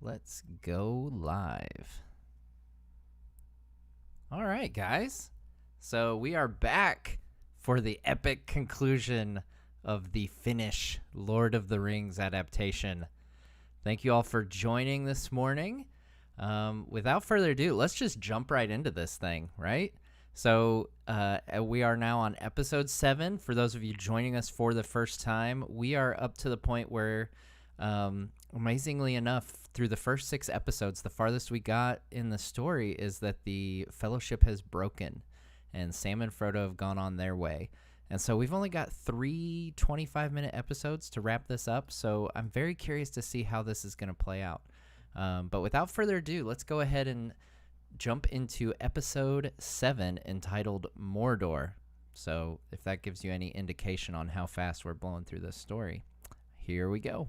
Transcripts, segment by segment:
Let's go live. All right, guys. So we are back for the epic conclusion of the Finnish Lord of the Rings adaptation. Thank you all for joining this morning. Without further ado, let's just jump right into this thing, right? So we are now on episode 7. For those of you joining us for the first time, we are up to the point where, amazingly enough, through the first 6 episodes, the farthest we got in the story is that the Fellowship has broken, and Sam and Frodo have gone on their way. And so we've only got 3 25-minute episodes to wrap this up, so I'm very curious to see how this is going to play out. But without further ado, let's go ahead and jump into episode 7 entitled Mordor. So if that gives you any indication on how fast we're blowing through this story, here we go.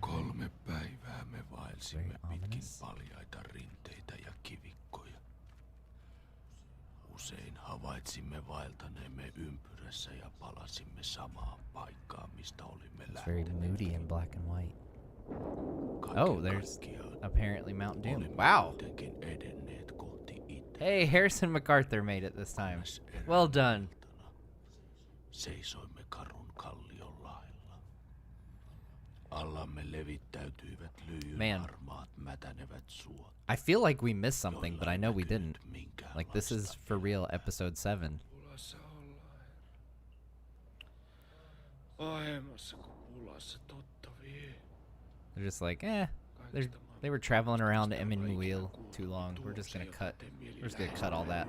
Kolme päivää me vaelsimme pitkin paljaita rinteitä ja kivikkoja. Usein havaitsimme vaeltaneemme ympyrässä ja palasimme samaan paikkaan, mistä olimme It's very lähteneet. moody in black and white. Kaiken Oh, there's kaikkiaan apparently Mount Doom. olimme Wow. kuitenkin edenneet kohti itää. Hey, Harrison MacArthur made it this time. Well done. Seisoimme karun kallion laella. Allamme levittäytyivät lyijyn harmaat mätänevät suot. I feel like we missed something, but I know we didn't. Like, this is for real episode 7. Pulassa ollaan. Pahemmassa kuin pulassa, totta vie. They're just like, they were traveling around Emmanuel too long. We're just gonna cut all that.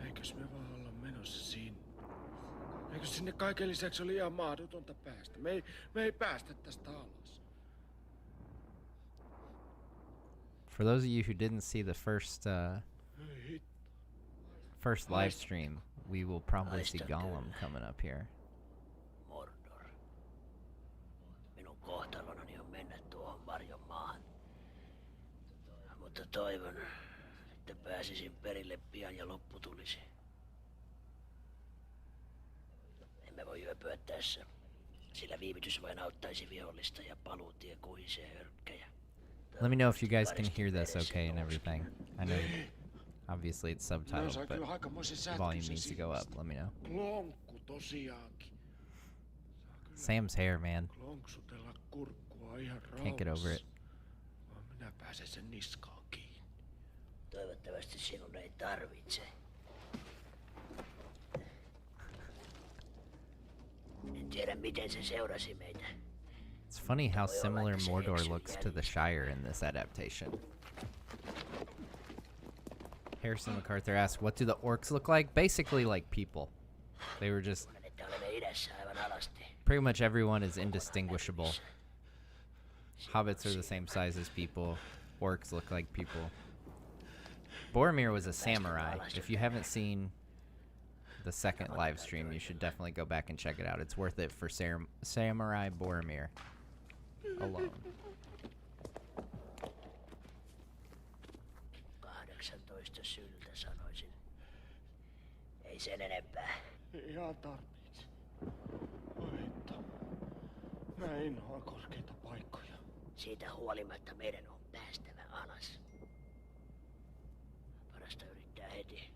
Eikös me vaan olla menossa sinne? Eikö sinne kaiken lisäksi oli ihan mahdotonta päästä? Me ei päästä tästä alas. For those of you who didn't see the first live stream, we will probably see Gollum coming up here. Mordor. Minun kohtalonani on mennä tuohon varjon maahan. Mutta toivon, että pääsisin perille pian ja loppu tulisi. Emme voi yöpyä tässä, sillä viivytys vain auttaisi vihollista ja paluutie kuhisee hörkkäjä. Let me know if you guys can hear this okay and everything. I know, obviously it's subtitled, but volume needs to go up. Let me know. Klonkku tosiaankin. Sam's hair, man. Klonksutella kurkkua ihan rauhassa. Can't get over it. Vaan minä pääsen sen niskaan kiinni. Toivottavasti sinun ei tarvitse. En tiedä miten se seurasi meitä. It's funny how similar Mordor looks to the Shire in this adaptation. Harrison MacArthur asked, what do the orcs look like? Basically like people. They were just... Että olemme idässä aivan alasti. Pretty much everyone is indistinguishable. Hobbits are the same size as people. Orcs look like people. Boromir was a samurai. If you haven't seen the second live stream, you should definitely go back and check it out. It's worth it for Samurai Boromir alone. 18 syltä sanoisin. Ei sen enempää. Ihan tarpeeksi. Oita. Mä inhoan korkeita paikkoja. Siitä huolimatta meidän on päästävä alas. Parasta yrittää heti.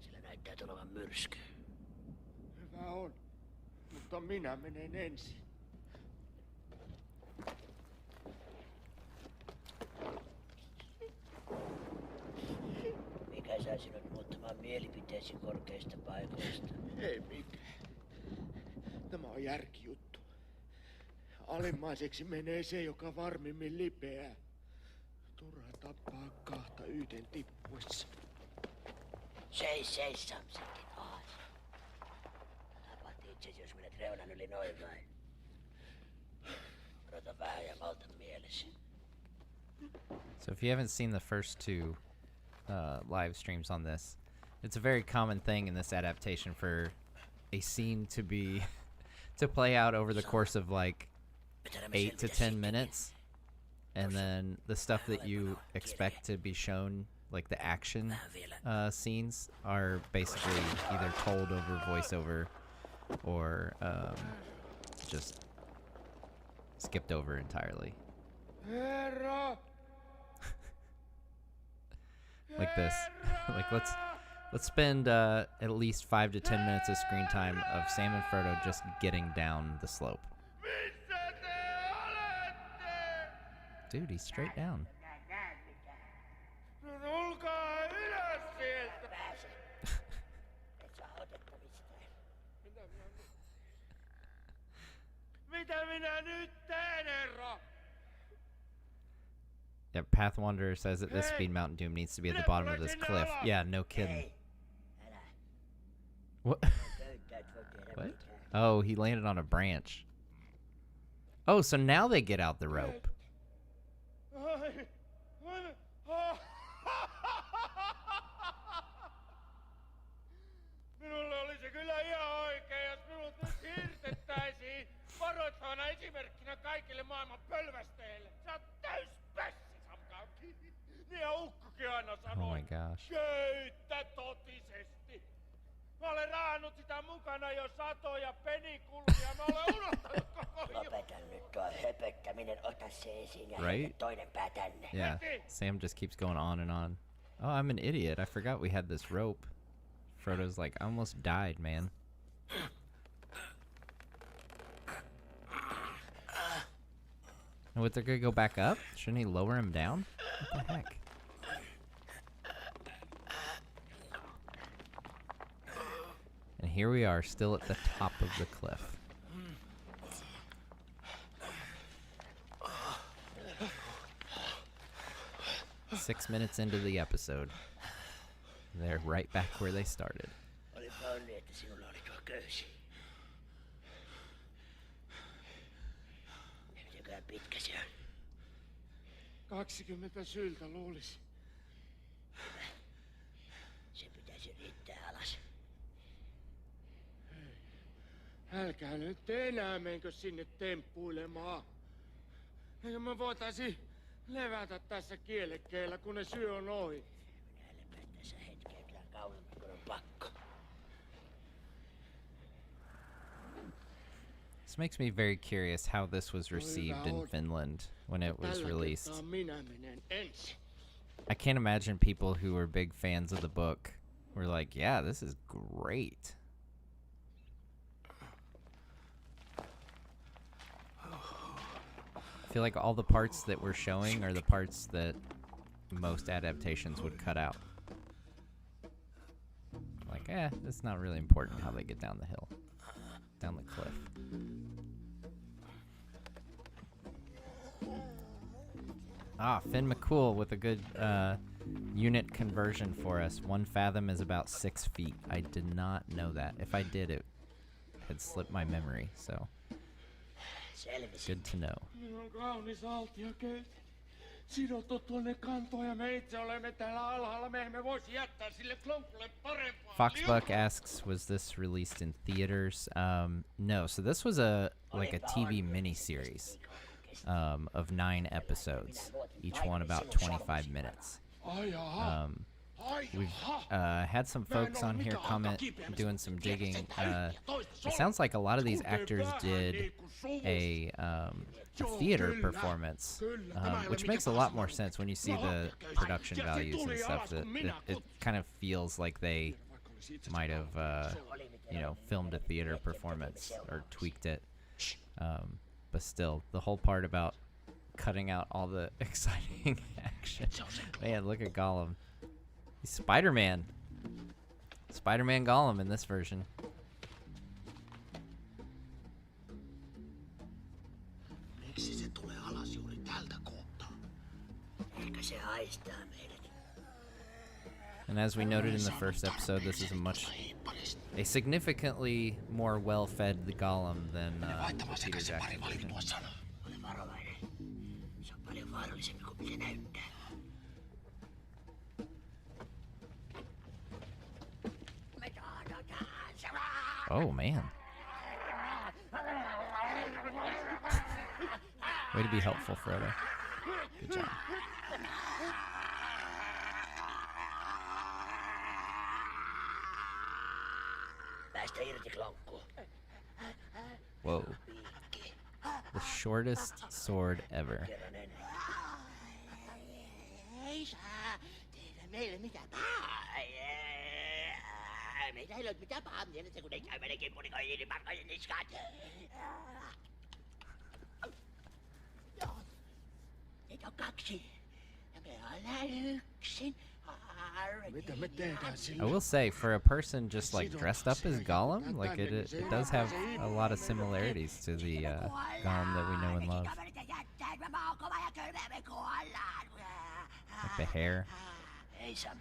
Sillä näyttää tulevan myrsky. Hyvä on. Mutta minä menen ensin. Mikä sai sinut muuttamaan mielipiteesi korkeista paikoista? Ei mikään. Tämä on järkijuttu. Alimmaiseksi menee se, joka varmimmin lipeää. Turha tappaa kahta yhden tippuessa. Seis, Samsinkin aas. Tapat itse, jos menet reunan yli noin vain. Odota vähän ja malta mielesi. So if you haven't seen the first 2 live streams on this, it's a very common thing in this adaptation for a scene to play out over the course of like 8 to 10 minutes, and then the stuff that you expect to be shown like the action scenes are basically either told over voiceover or just skipped over entirely. Herra! Like this. Like let's spend at least 5 to 10 minutes of screen time of Sam and Frodo just getting down the slope. Missä te olette? Dude, he's straight down. No tulkaa ylös sieltä! Pääse. Et saa otetta mistään. Mitä minä nyt teen, herra? Yeah, Path Wanderer says that this speed Mountain Doom needs to be at the bottom of this cliff. Yeah, no kidding. Hei, älä. What? Köyttäät voi tehdä What? mitään. Oh, he landed on a branch. Oh, so now they get out the rope. Ai, ai, minulle olisi kyllä ihan oikein, jos minut nyt hirtettäisiin varoittavana esimerkkinä kaikille maailman pölvästeille. Sä oot täys pässi, Samka. Niin ja ukkokin aina sanoo. Oh my gosh. Köyttä totisesti. Mä olen raahannut sitä mukana jo satoja penikullia. Mä olen unohtanut koko jutun. Lopeta nyt tuo höpöttäminen, ota se esiin ja Right? heitä toinen pää tänne. Yeah, Sam just keeps going on and on. Oh, I'm an idiot. I forgot we had this rope. Frodo's like, I almost died, man. And what, they're gonna go back up? Shouldn't he lower him down? What the heck? And here we are, still at the top of the cliff. Six minutes into the episode. They're right back where they started. Olipa onni, että sinulla oli tuo köysi. Mitenköhän pitkä se on? 20 syltä luulisi. Se pitäisi riittää alas. Älkää nyt enää menkö sinne temppuilemaan. Eikö me voitaisi levätä tässä kielekkeellä, kun ne syö on ohi? Minä lepään tässä hetkeä kyllä kauemmin, kun on pakko. This makes me very curious how this was received in Finland when it was Tällä released. kertaa minä menen ensin. I can't imagine people who were big fans of the book were like, yeah, this is great. I feel like all the parts that we're showing are the parts that most adaptations would cut out. Like, it's not really important how they get down the hill, down the cliff. Ah, Finn McCool with a good unit conversion for us. 1 fathom is about 6 feet. I did not know that. If I did, it had slipped my memory, so Selvisi. good to know. Minulla on kaunis altio sidottu tuonne kantoon ja me itse olemme täällä alhaalla. Me emme voisi jättää sille klonkulle parempaa. Foxbuck asks, was this released in theaters? No. So this was a TV miniseries of 9 episodes, each one about 25 minutes. Ai jaha. We've had some folks on here comment, doing some digging. It sounds like a lot of these actors did a theater performance, which makes a lot more sense when you see the production values and stuff. That it kind of feels like they might have, filmed a theater performance or tweaked it. But still, the whole part about cutting out all the exciting action. Man, look at Gollum. He's Spider-Man. Spider-Man Gollum in this version. Miksi se tulee alas juuri tältä kohtaa? Ehkä se haistaa meidät. And as we noted in the first episode, this is a significantly more well-fed Gollum than the Peter Jackson version. Ole varovainen. Se on paljon vaarallisempi kuin mitä näyttää. Me tahdotaan se. Oh, man. Way to be helpful, Frodo. Good job. Pistä irti klankku. Whoa. Piikki. The shortest sword ever. Kerran ennen. Ei saa tehdä meille mitään pahaa. Meitä ei ole mitään pahaa mielessä, kun ei käy meidän kimppunikoihin parkojen niskaan. Meitä on 2. Ja me ollaan yksin. Mitä me tehdään I sille? will say, for a person just like dressed up as Gollum, like it does have a lot of similarities to the Gollum that we know and love. Like the hair. Ei Sam,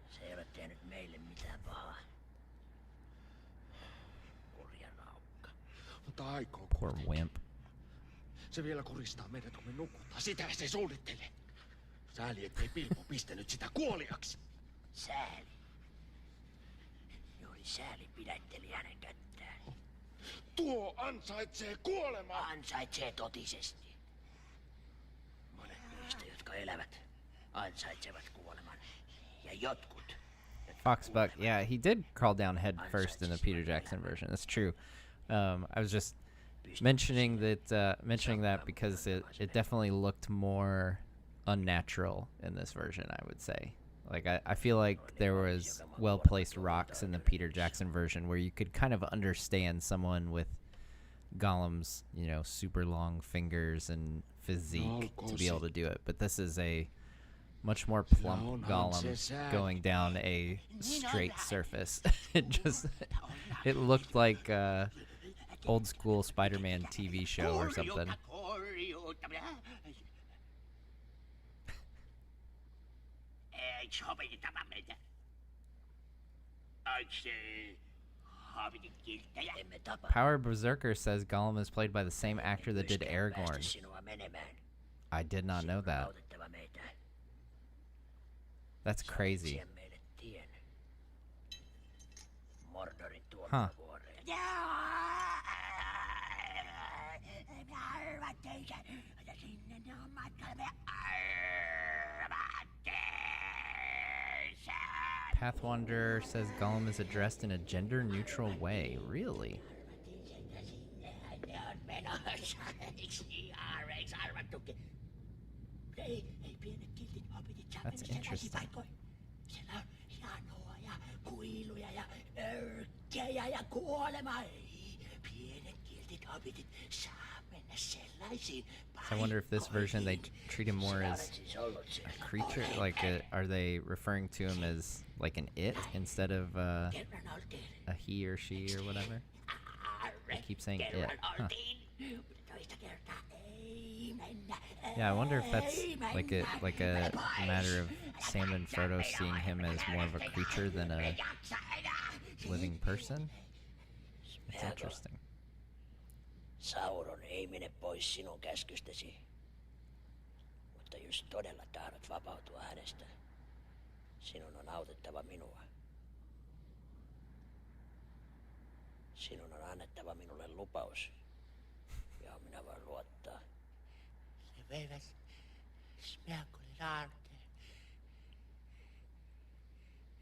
se ei ole tehnyt meille mitään pahaa. Kurja naukka. Mutta aikoo. Poor wimp. Se vielä kuristaa meidät, kun me nukutaan. Sitä se suunnittelee. Sääli, ettei Bilbo pistänyt sitä kuoliaksi. Sääli. Juuri sääli pidätteli hänen kättään. Tuo ansaitsee kuolemaa. Ansaitsee totisesti. Monet niistä, jotka elävät, ansaitsevat kuoleman. Ja jotkut. Foxbuck, yeah, he did crawl down head first in the Peter Jackson version. That's true. I was just mentioning that because it definitely looked more unnatural in this version, I would say. Like I feel like there was well-placed rocks in the Peter Jackson version where you could kind of understand someone with Gollum's, super long fingers and physique to be able to do it. But this is a much more plump Gollum going down a straight surface. It looked like old school Spider-Man TV show or something. Power Berserker says Gollum is played by the same actor that did Aragorn. I did not know that. That's crazy. Huh. Pathwander says Gollum is addressed in a gender-neutral way. Really? That's interesting. I wonder if this version they treat him more as a creature. Like, are they referring to him as like an it instead of a he or she or whatever? I keep saying it. Huh. Yeah, I wonder if that's like a matter of Sam and Frodo seeing him as more of a creature than a living person. It's interesting. Sauron ei mene pois sinun käskystäsi. Mutta jos todella tahdot vapautua hänestä, sinun on autettava minua. Sinun on annettava minulle lupaus, johon minä voin luottaa. Se veivät Smeagolin aarteen.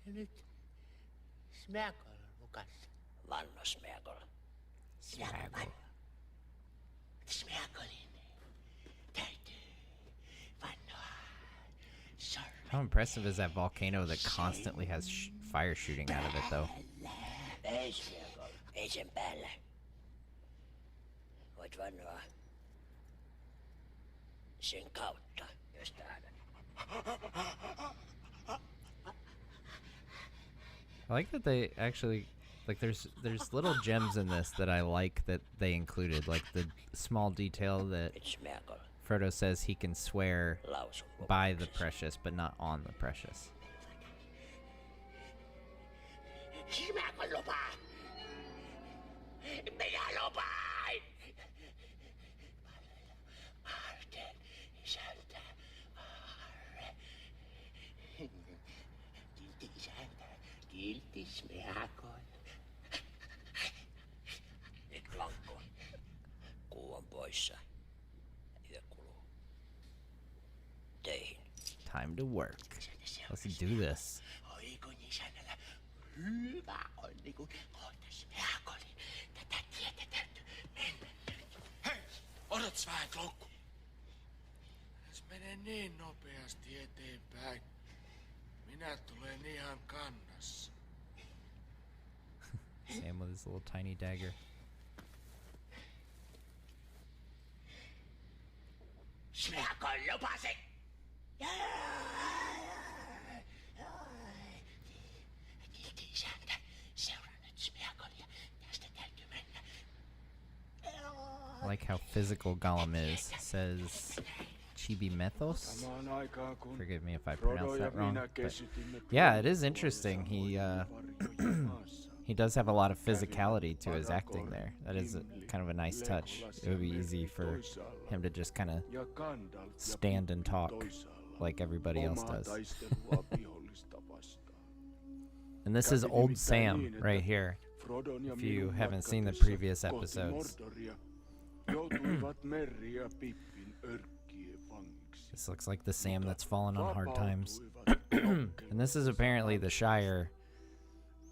Ja nyt Smeagol on hukassa. Vanno Smeagol. Smeagol. Smeagolin täytyy vannoa. How impressive is that volcano that constantly has fire shooting out of it, though? Ei Smeagol, ei sen päällä. Voit vannoa sen kautta, jos tahdot. I like that they actually, like, there's little gems in this that I like that they included, like the small detail that Frodo says he can swear by the precious, but not on the precious. Kiltti Smeagol. Nyt lankku. Kuu on poissa. Yö kuluu. Töihin. Time to work. Let's do this. Oi kun isännällä hyvä onni kun kohta Smeagoli, tätä tietä täytyy mennä nyt. Hei, odotas vähän, Kloukku. Jos menee niin nopeasti eteenpäin, minä tulen ihan kannassa. Sam with his little tiny dagger. Smeagol lupasi! Kiltti isäntä, seuraa nyt Smeagolia. Tästä täytyy mennä. I like how physical Gollum is. Says Chibi Methos. Samaan aikaan kun Forgive me if I Frodo pronounce ja that wrong. minä But kesytimme yeah, it is interesting. He does have a lot of Kävimme physicality to his acting Aragorn, there. That is Gimli, kind of a nice touch. Legolas It would be ja easy Merry for toisaalla him to just kind of ja Gandalf ja stand and Pippin talk toisaalla. like everybody else Omaa does. taistelua vihollista vastaan. And this is Kävi old nimittäin Sam niin, että right here. Frodon ja If you minun haven't seen the matkatessa previous kohti episodes. Mordoria joutuivat Merry ja Pippin örkkien vangiksi. This looks like the Sam that's fallen on hard times. Vapautuivat And this is apparently the Shire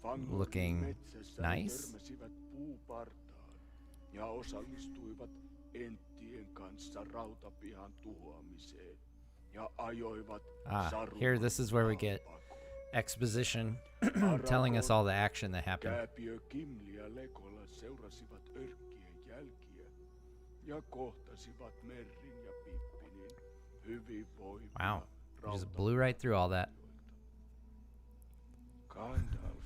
Fangornin looking metsässä he nice. törmäsivät puupartaan ja osallistuivat Enttien kanssa rautapihan tuhoamiseen ja ajoivat Here this is where we get exposition telling us all the action that happened. Kääpiö Gimli ja Legolas seurasivat örkkien jälkiä ja kohtasivat Merrin ja Pippinin hyvinvoivia Wow. We just blew right through all that. Gandalf,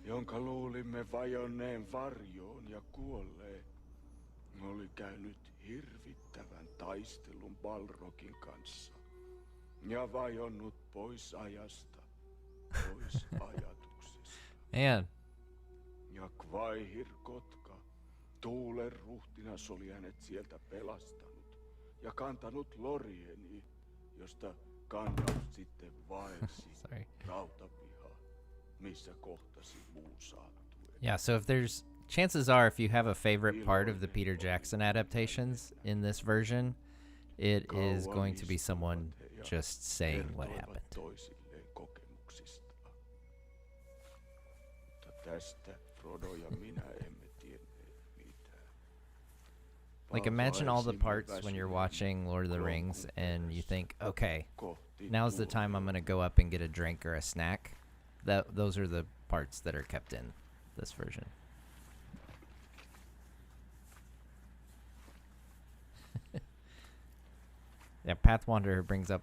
jonka luulimme vajonneen varjoon ja kuolleen, oli käynyt hirvittävän taistelun Balrogin kanssa ja vajonnut pois ajasta, pois ajatuksesta. Man, Ja Kvaihir Kotka, tuulen ruhtinas, oli hänet sieltä pelastanut ja kantanut Lorieniin, josta Gandalf sitten vaelsi sorry. rautapihaan, missä kohtasi muusaattueen. Yeah, so if there's chances are if you have a favorite part of the Peter Jackson adaptations in this version, it is going to be someone just saying what happened. Toisilleen kokemuksistaan. Mutta tästä Frodo ja minä emme tienneet mitään. Like imagine all the parts when you're watching Lord of the Rings and you think, okay, now's the time I'm going to go up and get a drink or a snack. Those are the parts that are kept in this version. Yeah, Path Wanderer brings up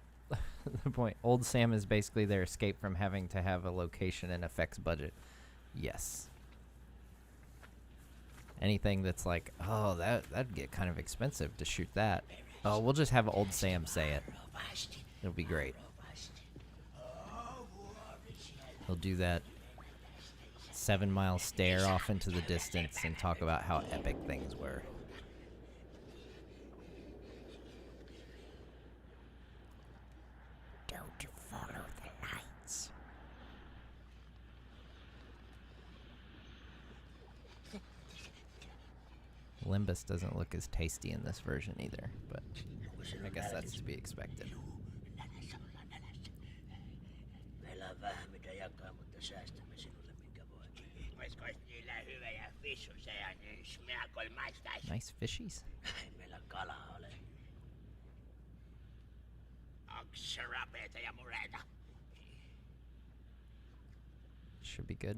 the point. Old Sam is basically their escape from having to have a location and effects budget. Yes. Anything that's like, oh, that'd get kind of expensive to shoot that. Oh, we'll just have Old Sam say it. It'll be great. He'll do that 7-mile stare off into the distance and talk about how epic things were. Don't follow the lights. Limbus doesn't look as tasty in this version either, but I guess that's to be expected. Meillä on vähän mitä jakaa, mutta säästämme sinulle minkä voimme. Oiskois niillä hyvä ja fissu se ja niin Smeagol maistaisi? Nice fishies. Ei meillä kalaa ole. Onks rapeeta ja mureita? Should be good.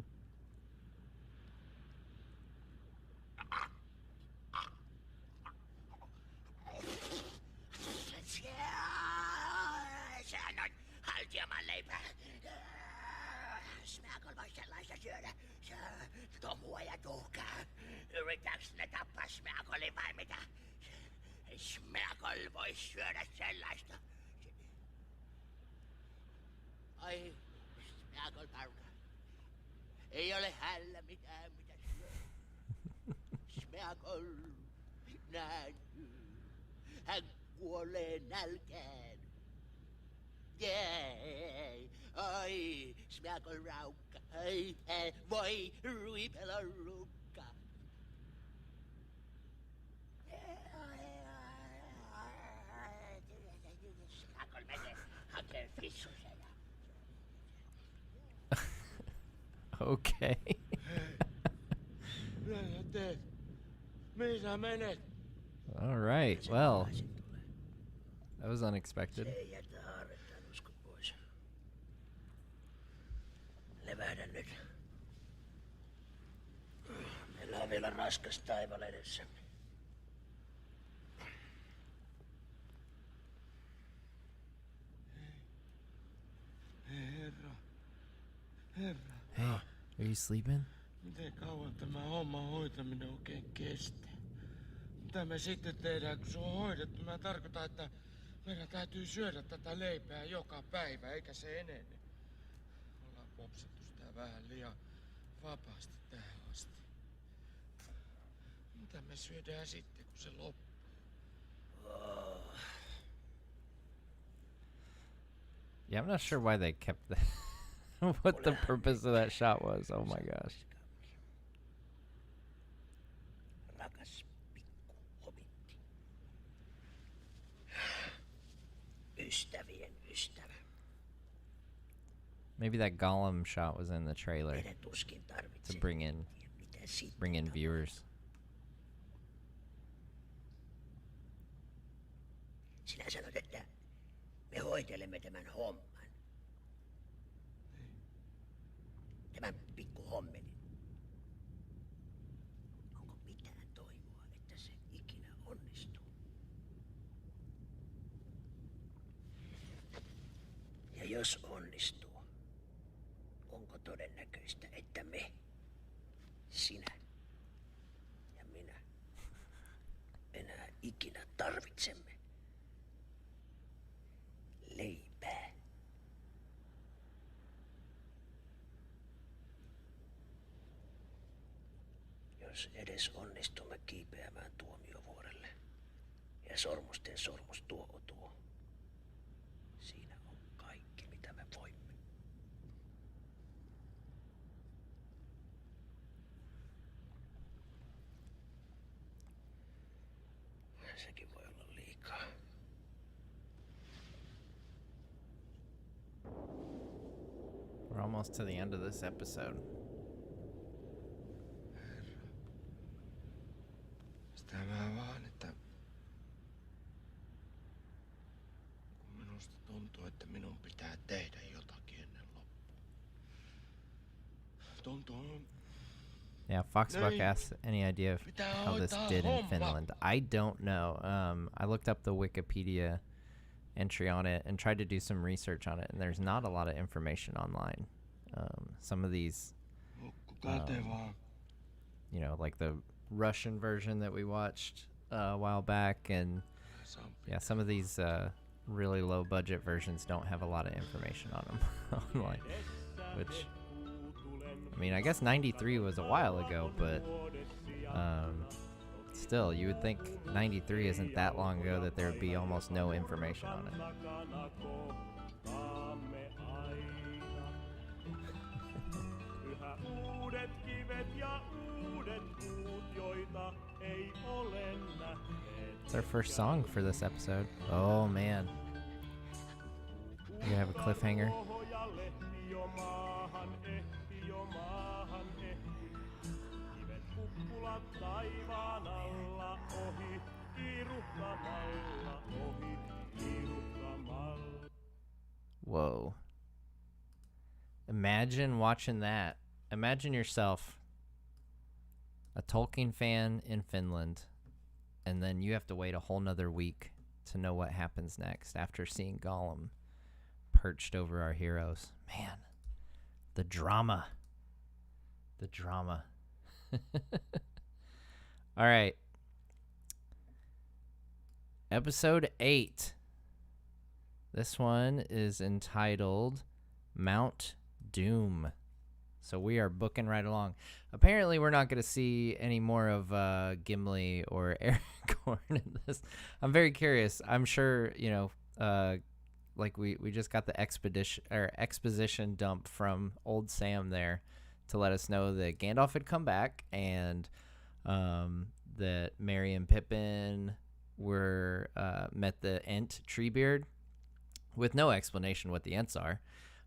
Sehän on haltiaman leipää. Smeagol vois sellaista syödä. Tomua ja tuhkaa. Yritäks ne tappaa Smeagolin vai mitä? Smeagol vois syödä sellaista. Ai, Smeagol parka. Ei ole hällä mitään mitä syödä. Smeagol näkyy. Hän kuolee nälkään. Jee, ai, Smeagol raukka. Ai, voi ruipella rukka. Smeagol menee hakee fissusen. Okay. Mitä sä teet? Mihin sä menet? All right. Well, that was unexpected. Se ei jätä haarrettaan usko pois. Levähdä nyt. Meillä on vielä raskas taival edessämme. Herra. Hey, are you sleeping? Miten kauan tämä homman hoitaminen oikein kestää? Mitä me sitten tehdään, kun se on hoidettu? Mä tarkoitan, että meidän täytyy syödä tätä leipää joka päivä, eikä se enene. Ollaan popsattu sitä vähän liian vapaasti tähän asti. Mitä me syödään sitten, kun se loppuu? Yeah, I'm not sure why they kept that. What the purpose of that shot was. Oh my gosh. Rakas pikku hobitti. Ystävien ystävä. Maybe that Gollum shot was in the trailer Meidän tuskin to tarvitsee bring in mitä siitä viewers. Sinä sanot, että me hoitelemme tämän homman. Tämän pikku hommelin. Onko mitään toivoa, että se ikinä onnistuu? Ja jos onnistuu, onko todennäköistä, että me, sinä ja minä, enää ikinä tarvitsemme leipää? Jos edes onnistumme kiipeämään tuomiovuorelle ja sormusten sormus tuoutuu, siinä on kaikki mitä me voimme. Sekin voi olla liikaa. We're almost to the end of this episode. Sitä mä vaan, että kun minusta tuntuu, että minun pitää tehdä jotakin ennen loppua. Tuntuu... Yeah, Foxbuck No, asks any idea of how this did in Finland. I don't know. I looked up the Wikipedia entry on it and tried to do some research on it, and there's not a lot of information online. Some of these, you know, like the Russian version that we watched a while back, and yeah, some of these really low budget versions don't have a lot of information on them online, which, I mean, I guess 93 was a while ago, but still, you would think 93 isn't that long ago that there would be almost no information on it. It's our first song for this episode. Oh man. You have a cliffhanger. Whoa. Imagine watching that. Imagine yourself a Tolkien fan in Finland, and then you have to wait a whole nother week to know what happens next after seeing Gollum perched over our heroes. Man, the drama. The drama. All right. Episode 8. This one is entitled Mount Doom. So we are booking right along. Apparently, we're not going to see any more of Gimli or Aragorn in this. I'm very curious. I'm sure, you know, like we just got the exposition dump from old Sam there to let us know that Gandalf had come back and that Merry and Pippin were met the Ent Treebeard with no explanation what the Ents are.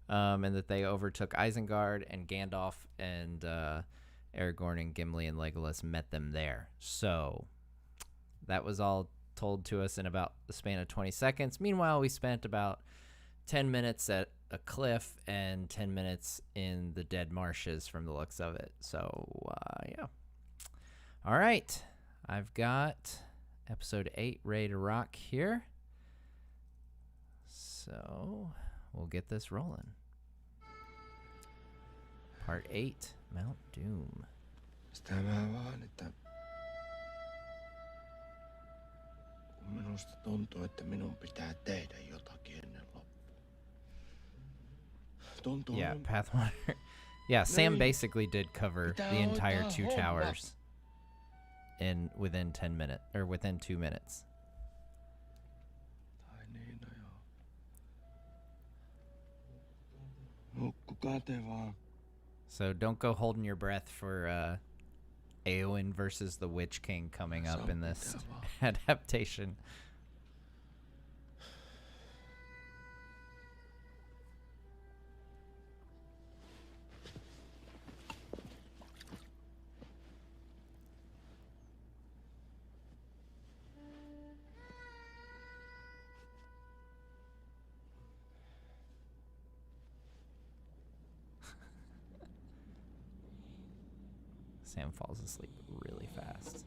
And that they overtook Isengard and Gandalf Aragorn and Gimli and Legolas met them there. So that was all told to us in about the span of 20 seconds. Meanwhile, we spent about 10 minutes at a cliff and 10 minutes in the dead marshes from the looks of it. So, yeah. All right. I've got episode 8 ready to rock here. So we'll get this rolling. Part 8, Mount Doom. Sitä mä vaan, että kun minusta tuntuu, että minun pitää tehdä jotakin ennen loppua. Tuntuu Yeah, Pathfinder. Yeah, Sam basically did cover the entire 2 towers within 10 minutes or within 2 minutes. Tai niin, no joo. Nukkukaa te vaan. So don't go holding your breath for Eowyn versus the Witch King coming up in this adaptation. Sam falls asleep really fast.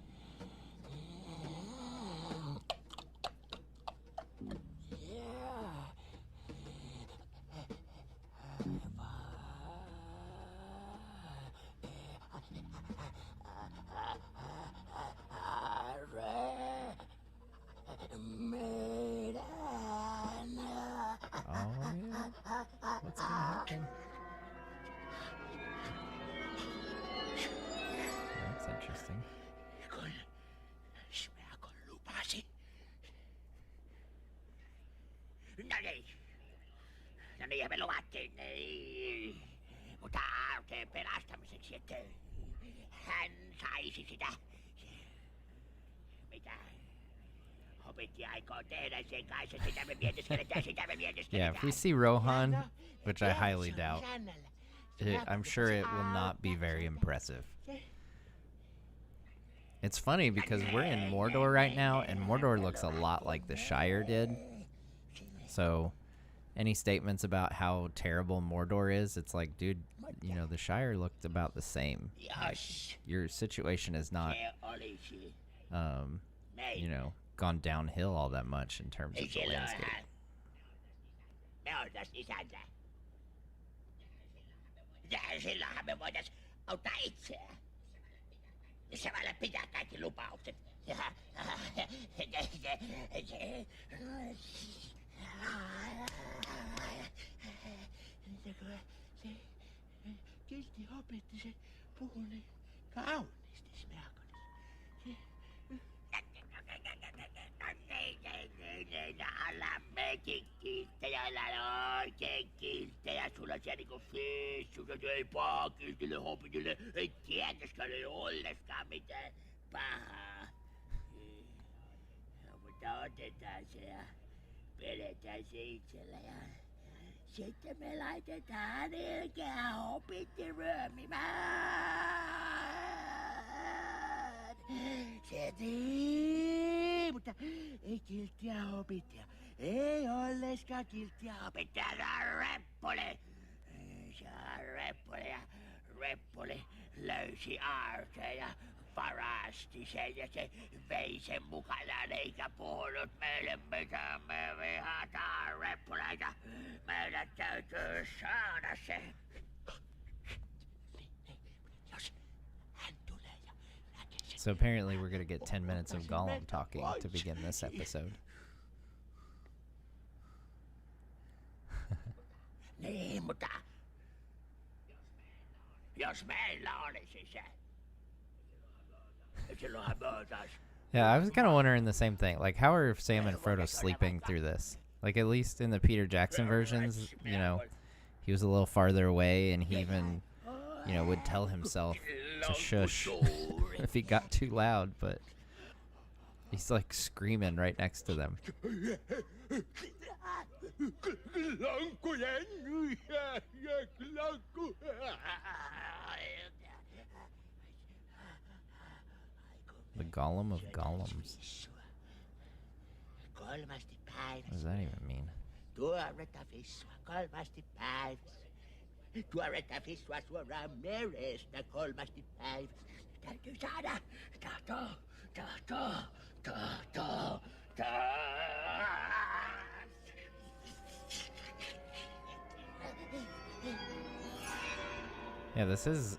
Oh, yeah. What's gonna happen? That's interesting. Kun Smeagol lupasi. No niin. Ja me luvattiin, mutta aarteen pelastamiseksi, että hän saisi sitä. Mitä Hobbit aikoo tehdä sen kanssa, sitä me mietiskeletään, Yeah, if we see Rohan, which I highly doubt, I'm sure it will not be very impressive. It's funny because we're in Mordor right now, and Mordor looks a lot like the Shire did. So any statements about how terrible Mordor is, it's like, dude, you know, the Shire looked about the same. Like, your situation is not, you know, gone downhill all that much in terms of the landscape. Silloinhan me voitais auttaa itseään. Samalla pitää kaikki lupaukset. Se kiltti Hobbitti, se puhuu niin kauniisti Smeagolista. Alla mekin kilttejä, älä oikein kilttejä. Sulla on siellä niinku fissus, et ei paha kiltille Hobbitille. Ei tietyskään ei ollenkaan mitään pahaa. No, mutta otetaan se ja vedetään se itsellä ja sitten me laitetaan ilkeä Hobbitti ryömimään. Se mutta ei kilttiä Hobbittia. Ei ollenkaan kilttiä Hobbittia. Se on Reppuli. Se on Reppuli ja Reppuli löysi aarteen ja varasti sen ja se vei sen mukanaan eikä puhunut meille mitään. Me vihataan Reppuleita. Meidän täytyy saada se. Jos hän tulee ja näkee sen. So apparently we're going to get 10 minutes of Gollum talking to begin this episode. Niin, mutta jos meillä olisi se, silloinhan me otais. Yeah, I was kind of wondering the same thing. Like, how are Sam and Frodo sleeping through this? Like, at least in the Peter Jackson versions, you know, he was a little farther away, and he even, you know, would tell himself to shush if he got too loud, but he's, like, screaming right next to them. golem of golems. Kolmasti päivässä. What does that even mean? Tuoretta fissua kolmasti päivässä. Tuoretta fissua suoraan merestä kolmasti päivässä. Täytyy saada tahto. Yeah, this is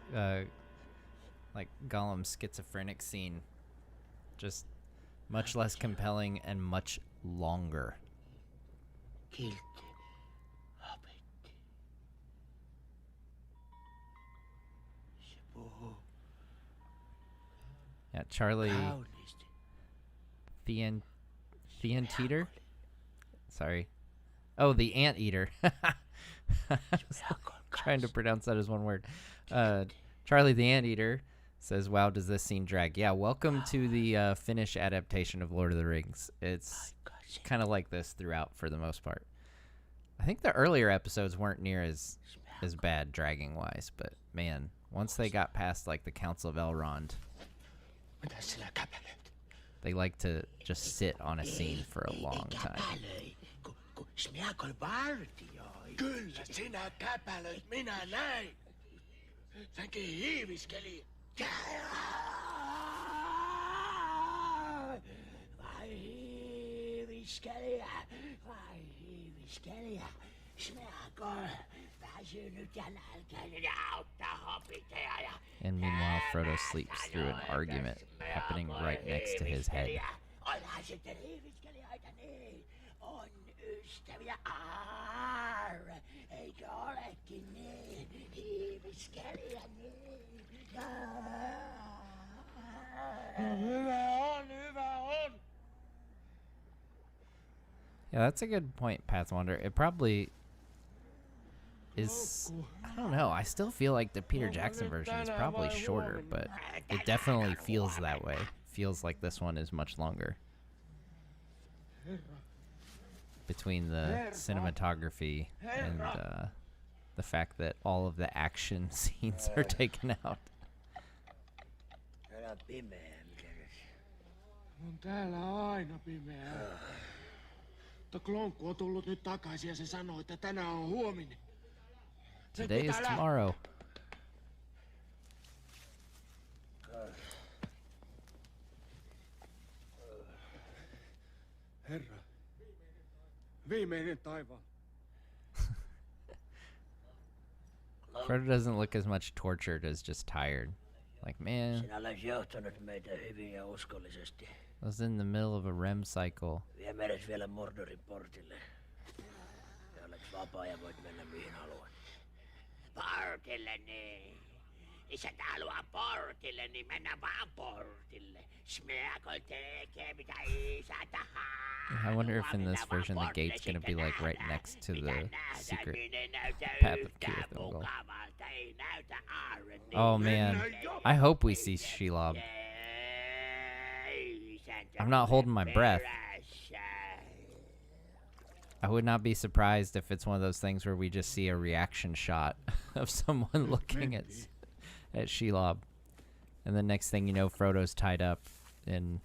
like Gollum's schizophrenic scene. Just much less compelling and much longer. Kiltti. Hobitti. Se puhuu Yeah, Charlie kauniisti. Theanteater? Sorry. Oh, the Anteater. Trying to pronounce that as one word. Charlie the Anteater says, wow, does this scene drag? Yeah, welcome to the Finnish adaptation of Lord of the Rings. It's kind of like this throughout for the most part. I think the earlier episodes weren't near as bad dragging-wise, but man, once they got past like the Council of Elrond, Mitäs sinä käpelet? they like to just sit on a scene for a long time. Käpälöi, kun Smeagol vartioi. Kyllä sinä käpälöit, minä näin. Senkin hiiviskeli. Vai hiiviskelijä. Smeagol, väsynyt ja nälkäinen ja auttaa hobitteja ja... And meanwhile, Frodo sleeps through an argument happening right next to his head. Onhan sitten hiiviskelijöitä niin, on ystäviä eikö olekin niin, hiiviskelijä niin. Hyvä on. Yeah, that's a good point, Pathwander. It probably is. I don't know. I still feel like the Peter Jackson version is probably shorter, but it definitely feels that way. Feels like this one is much longer. Between the cinematography and the fact that all of the action scenes are taken out. Täällä on pimeä, mikä nyt? On täällä aina pimeää. Mutta Klonkku on tullut nyt takaisin ja se sanoo, että tänään on huominen. Today is tomorrow. Herra, viimeinen taivaan. Frodo doesn't look as much tortured as just tired. Like, man, Sinä olet johtanut meitä hyvin ja uskollisesti. I was in the middle of a REM cycle. Vie meidät vielä Mordorin portille. Ja olet vapaa ja voit mennä mihin haluat. Portille niin. Isäntä haluaa portille, niin mennä vaan portille. Smeagol tekee mitä isä tahaa. I wonder if in this version the gate's gonna be like right next to the secret path of Kirithungol. Oh man, I hope we see Shelob. I'm not holding my breath. I would not be surprised if it's one of those things where we just see a reaction shot of someone looking at Shelob, and the next thing you know, Frodo's tied up in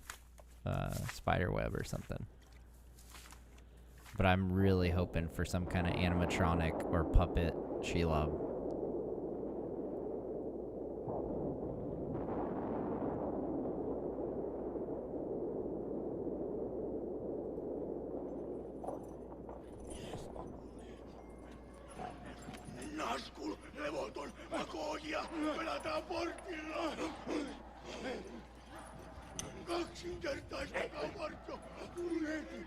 spiderweb or something. But I'm really hoping for some kind of animatronic or puppet Shelob. Naskul, levoton, agonia, pelataan portilla. Kaksinkertaista kauparto. Heti.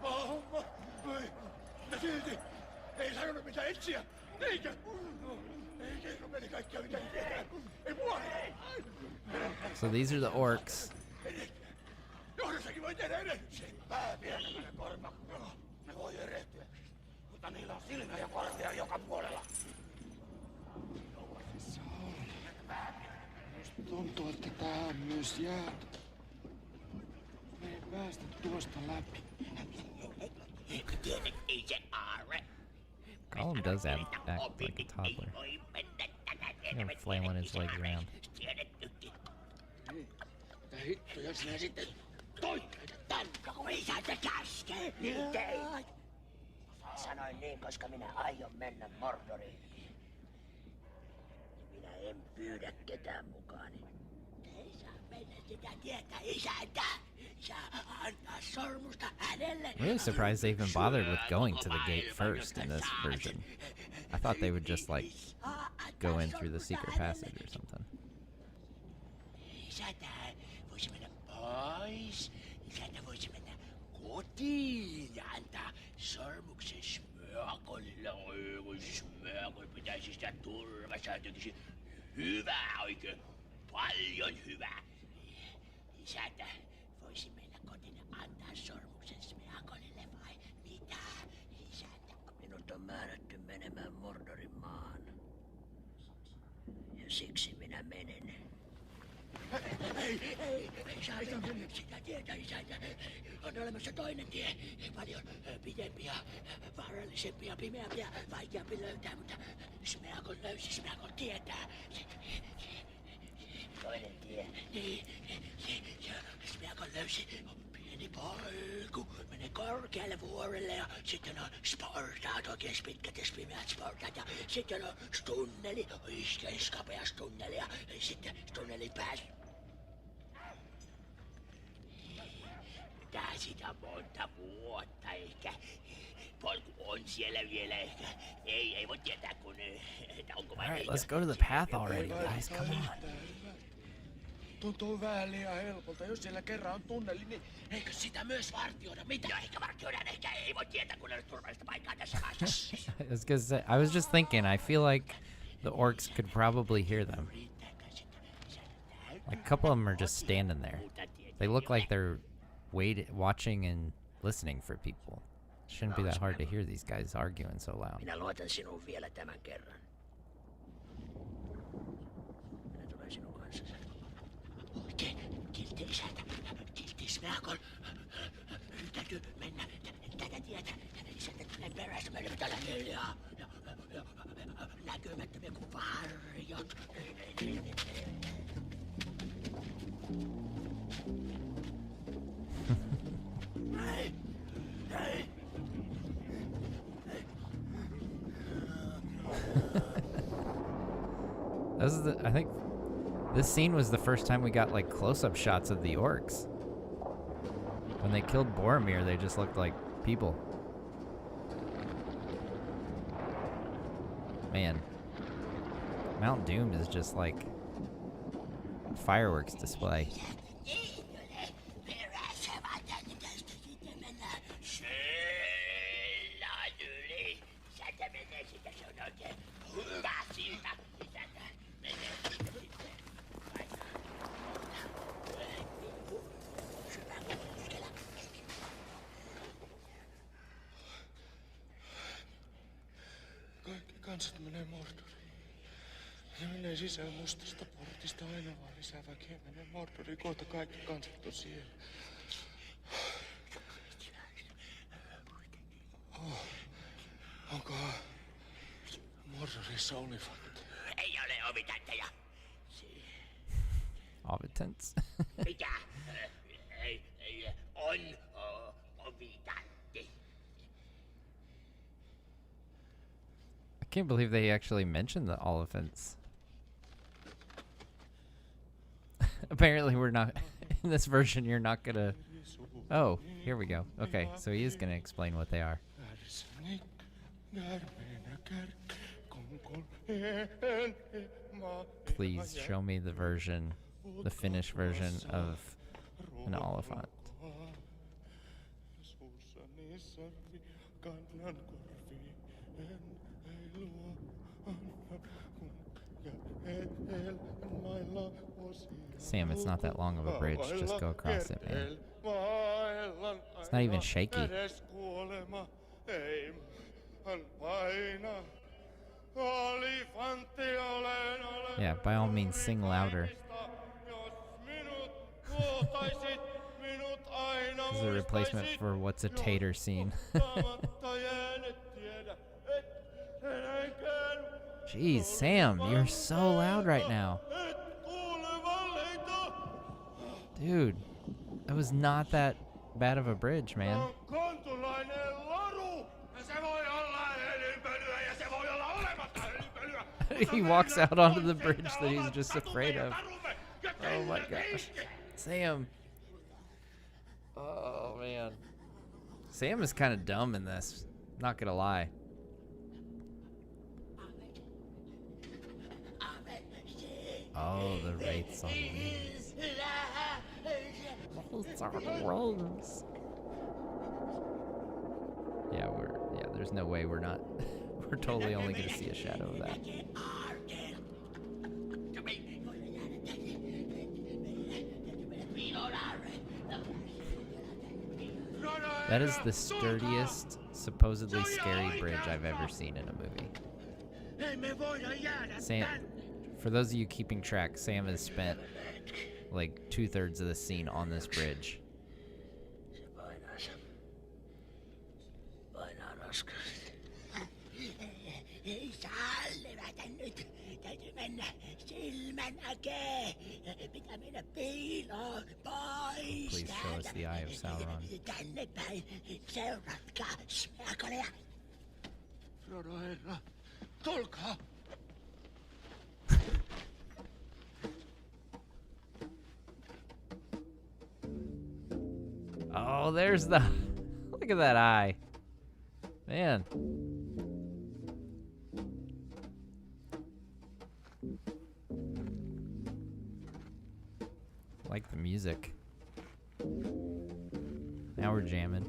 Vahva. Ja silti ei sanonut mitä etsiä. Eikö? Ei kerro meille kaikkia mitä tietää. Ei mua. So these are the orcs. Johdossakin voi tehdä erehdyksen. Pääpienemmänä korva. Ne voi erehtyä. Mutta niillä on silmiä ja korvia joka puolella. Musta tuntuu, että tää on myös jäätä. Me ei päästä tuosta läpi. Gollum does act like a toddler. Flailing his legs around. Mitä hittoja sinä sitten toit meitä tänne? No kun isäntä käskee, niin tein. Sanoin niin, koska minä aion mennä Mordoriin. Minä en pyydä ketään mukaani. Ei saa mennä sitä tietä, isäntä. Saa antaa sormusta hänelle. I'm really surprised they even bothered with going to the gate first in this version. I thought they would just like go in through the secret passage or something. Isäntä voisi mennä pois. Isäntä voisi mennä kotiin ja antaa sormuksen Smöakolle. Oi, Smöakol pitäisi sitä turvassa ja tekisi hyvää, oikein paljon hyvää. Isäntä voisi mennä kotiin ja antaa sormuksen Smöakolille vai mitä? Isäntä, minut on määrätty menemään Mordorin maan. Ja siksi minä menen. Ei saa sitä tietä, isäntä. On olemassa toinen tie, paljon pidempi ja vaarallisempi ja pimeämpi ja vaikeampi löytää, mutta Smeagol löysi, Smeagol tietää. Toinen tie. Niin, Smeagol löysi pieni polku, menee korkealle vuorelle ja sitten on sportaat, oikein pitkät ja pimeät sportaat ja sitten on tunneli, iskeis kapeas tunneli ja sitten tunnelin päässä. Tää sitä monta vuotta ehkä. Polku on siellä vielä ehkä. Ei voi tietää kun... onko vai Alright, let's go to the path already, guys. Come on. Tuntuu vähän liian helpolta. Jos siellä kerran on tunneli, niin eikö sitä myös vartioida? Mitä? No ehkä vartioidaan, ehkä ei voi tietää kun ei ole turvallista paikkaa tässä maassa. I was gonna say, I was just thinking, I feel like the orcs could probably hear them. Like, a couple of them are just standing there. They look like they're watching and listening for people. Shouldn't be that hard to hear these guys arguing so loud. Minä luotan sinuun vielä tämän kerran. Minä tulen sinun kanssasi. Oikein, kiltti isäntä, kiltti Smeagol. Täytyy mennä tätä tietä. Isäntä tulee perässä, meidän pitää olla hiljaa. Ja näkymättömiä kuin varjot. I think this scene was the first time we got like close-up shots of the orcs. When they killed Boromir, they just looked like people. Man, Mount Doom is just like a fireworks display. Kaikki kansat menee Mordoriin. Ne menee sisään mustasta portista aina vaan lisää väkeä menee Mordoriin. Kohta kaikki kansat on siellä. Onko Mordorissa olifantti? Ei ole ovitanteja. Ovidents. Mitä? Ei on ovitantti. I can't believe they actually mentioned the Oliphants. Apparently we're not... in this version, you're not gonna... Oh, here we go. Okay, so he is gonna explain what they are. Please show me the version, the Finnish version of an Oliphant. Sam, it's not that long of a bridge. Just go across it, man. It's not even shaky. Yeah, by all means, sing louder. This is a replacement for What's a Tater scene. Jeez, Sam, you're so loud right now. Dude, that was not that bad of a bridge, man. On kontulainen loru! Ja se voi olla hölynpölyä ja se voi olla olematta hölynpölyä! He walks out onto the bridge that he's just afraid of. Oh my gosh. Sam. Oh man. Sam is kind of dumb in this. Not gonna lie. Oh, the wraiths on wings. Wraiths on wings. Yeah, there's no way we're not. We're totally only gonna see a shadow of that. That is the sturdiest, supposedly scary bridge I've ever seen in a movie. Sam, for those of you keeping track, Sam has spent like 2/3 of the scene on this bridge. Please show us the Eye of Sauron. Frodo herra, tulkaa! Oh, there's the... Look at that eye. Man. Like the music. Now we're jamming.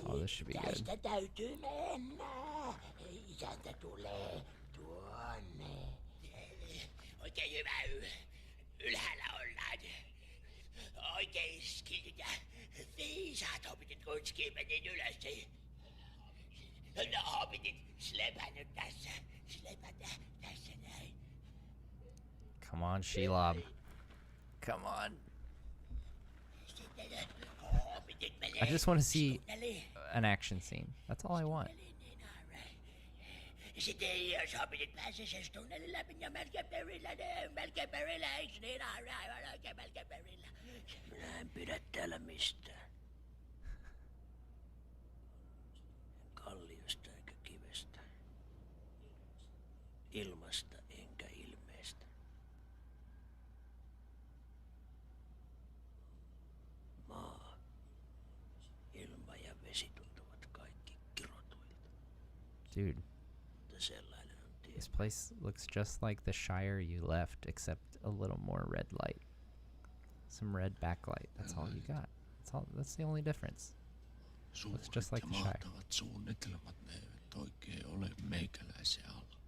Oh, this should be good. Tästä täytyy mennä. Isäntä tulee tuonne. Oikein hyvä. Ylhäällä ollaan. Oikein skiltit ja viisaat hobbitit kuitenkin menin ylös. No hobbitit slepännyt tässä. Slepätä tässä näin. Come on, Shelob. Come on. I just want to see an action scene. That's all I want. Sitten jos hobbitit pääsee sen tunnelin läpi ja melkein perillä, eiks niin? Aivan oikein melkein perillä. Minä en pidä täällä mistään. Kalliosta eikä kivestä. Ilmasta enkä ilmeestä. Maa, ilma ja vesi tuntuvat kaikki kirotuilta. Dude, this place looks just like the Shire you left, except a little more red light. Some red backlight. That's all you got. That's the only difference. Looks just like the Shire. Mahtavat suunnitelmat, ne eivät oikein ole meikäläisen alla.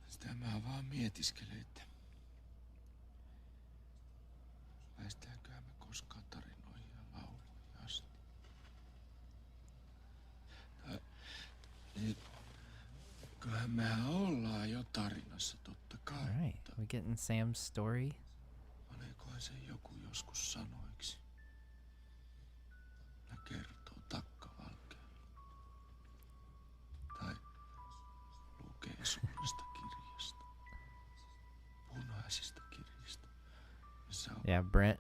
Sitä mä vaan mietiskelen, että päästäänköhän me koskaan tarinoihin ja lauluihin asti. Kyllähän mehän ollaan jo tarinassa totta kai. All right, we getting Sam's story. Paneekohan se joku joskus sanoiksi? Ja kertoo takkavalkealla. Tai lukee suuresta kirjasta. Punaisesta kirjasta. Missä on Yeah, Brent.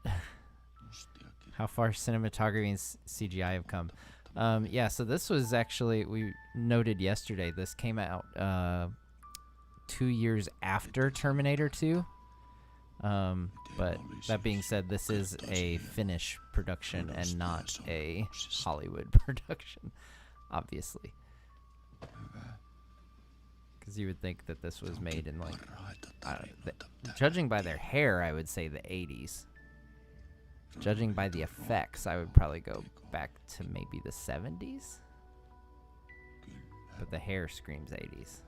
mustia kirjoja. How far cinematography and CGI have come. Yeah, so this was actually, we noted yesterday, this came out 2 years after Terminator 2. But that being said, this is a Finnish production and not a Hollywood production, obviously. Because you would think that this was made in like, judging by their hair, I would say the 80s. Judging by the effects, I would probably go back to maybe the 70s. But the hair screams 80s.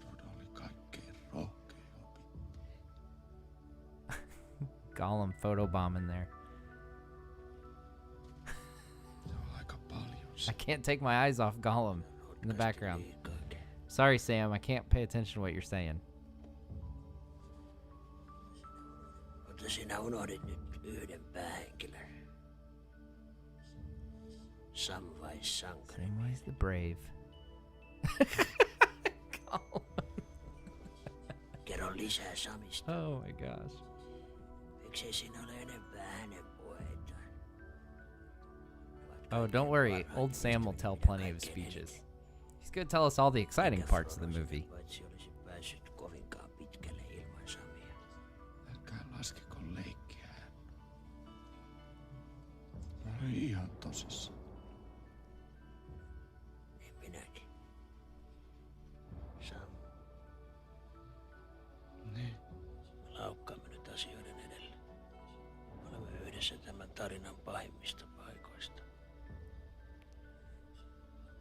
Frodo oli kaikkein rohkein opittaja. Gollum photobombing there. Se on aika paljon. I can't take my eyes off Gollum in the background. Sorry, Sam, I can't pay attention to what you're saying. sinä unohdit nyt yhden päähenkilön. Samwise sankari. Samwise the Brave. Kerro lisää Samista. Oh my gosh. Miksei siinä ole enempää hänen puheitaan? Oh, don't worry. Old Sam will tell plenty of speeches. He's going to tell us all the exciting parts of the movie. Paitsi olisi päässyt kovinkaan pitkälle ilman Samia. Älkää laskeko leikkiä. Mä olen ihan tosissaan. Niin minäkin. Sam, Niin. me laukkaamme nyt asioiden edellä. Olemme yhdessä tämän tarinan pahimmista paikoista.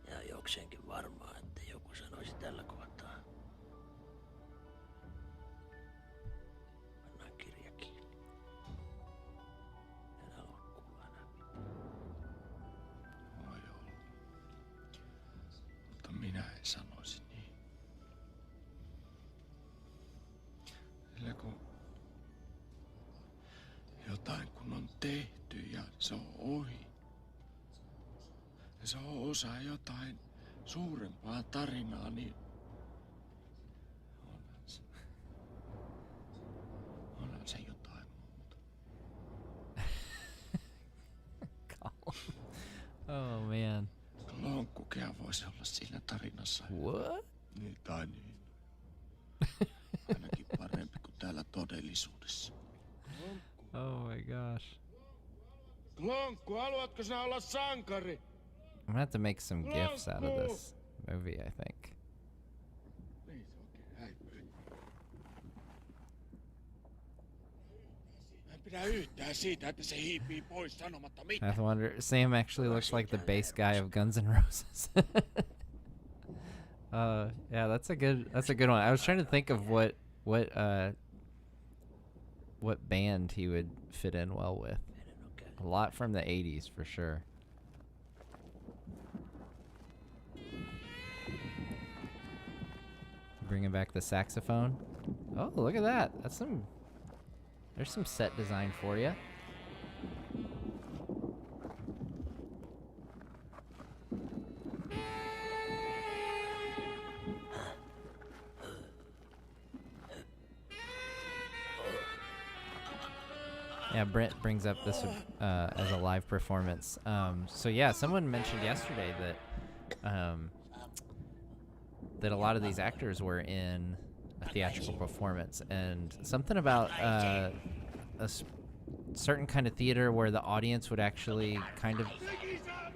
Ja jokseenkin varmaa, että joku sanoisi tällä kohtaa. Pannaan kirja kiinni. En halua kuulla enää mitään. Voi olla. Mutta minä en sanoisi niin. Sillä kun jotain kun on tehty ja se on ohi. Ja se on osa jotain suurempaa tarinaa, niin onhan se jotain muuta. Oh man. Lonkkukea voisi olla siinä tarinassa. What? Niin tai niin. Ainakin parempi kuin täällä todellisuudessa. Oh my gosh. Klonkku, haluatko sinä olla sankari? I'm gonna have to make some gifs out of this movie, I think. Niin se oikein häipyi. Mä en pidä yhtään siitä, että se hiipii pois sanomatta I mitään. have to wonder. Sam actually looks like the bass guy of Guns N' Roses. Yeah, that's a good one. I was trying to think of what band he would fit in well with. A lot from the 80s for sure. Bringing back the saxophone. Oh, look at that. There's some set design for you. Yeah, Brent brings up this as a live performance. So yeah, someone mentioned yesterday that a lot of these actors were in a theatrical performance, and something about certain kind of theater where the audience would actually kind of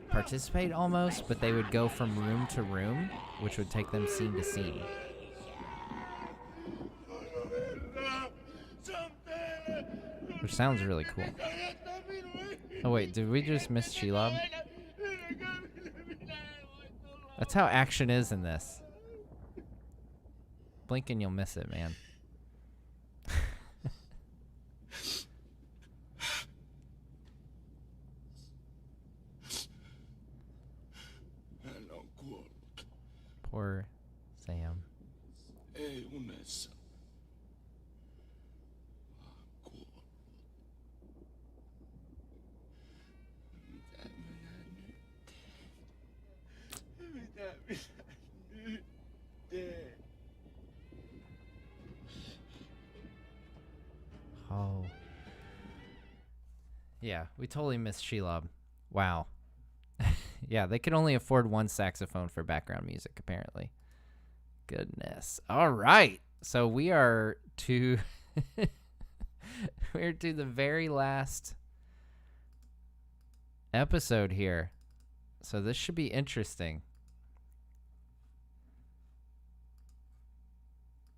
participate almost, but they would go from room to room, which would take them scene to scene. Which sounds really cool. Oh wait, did we just miss Shelob? That's how action is in this. Blink and you'll miss it, man. Hän on kuollut. Poor Sam. Ei unessa. Vaan kuollut. Mitä minä nyt teen? Mitä minä nyt teen? Oh. Yeah, we totally missed Shelob. Wow. Yeah, they could only afford one saxophone for background music, apparently. Goodness. All right. So we are to we're to the very last episode here. So this should be interesting.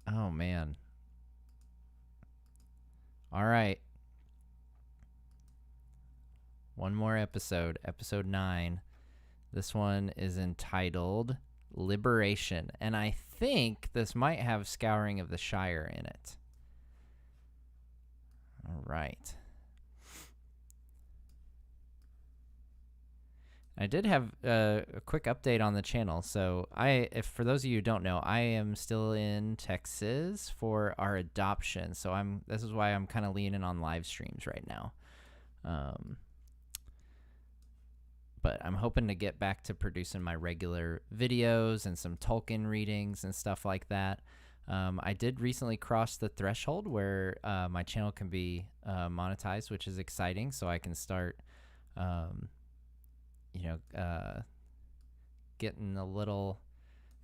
Oh man. All right. One more episode, episode 9. This one is entitled Liberation, and I think this might have Scouring of the Shire in it. All right. I did have a quick update on the channel. So if for those of you who don't know, I am still in Texas for our adoption. So this is why I'm kind of leaning on live streams right now. But I'm hoping to get back to producing my regular videos and some Tolkien readings and stuff like that. I did recently cross the threshold where my channel can be monetized, which is exciting. So I can start, getting a little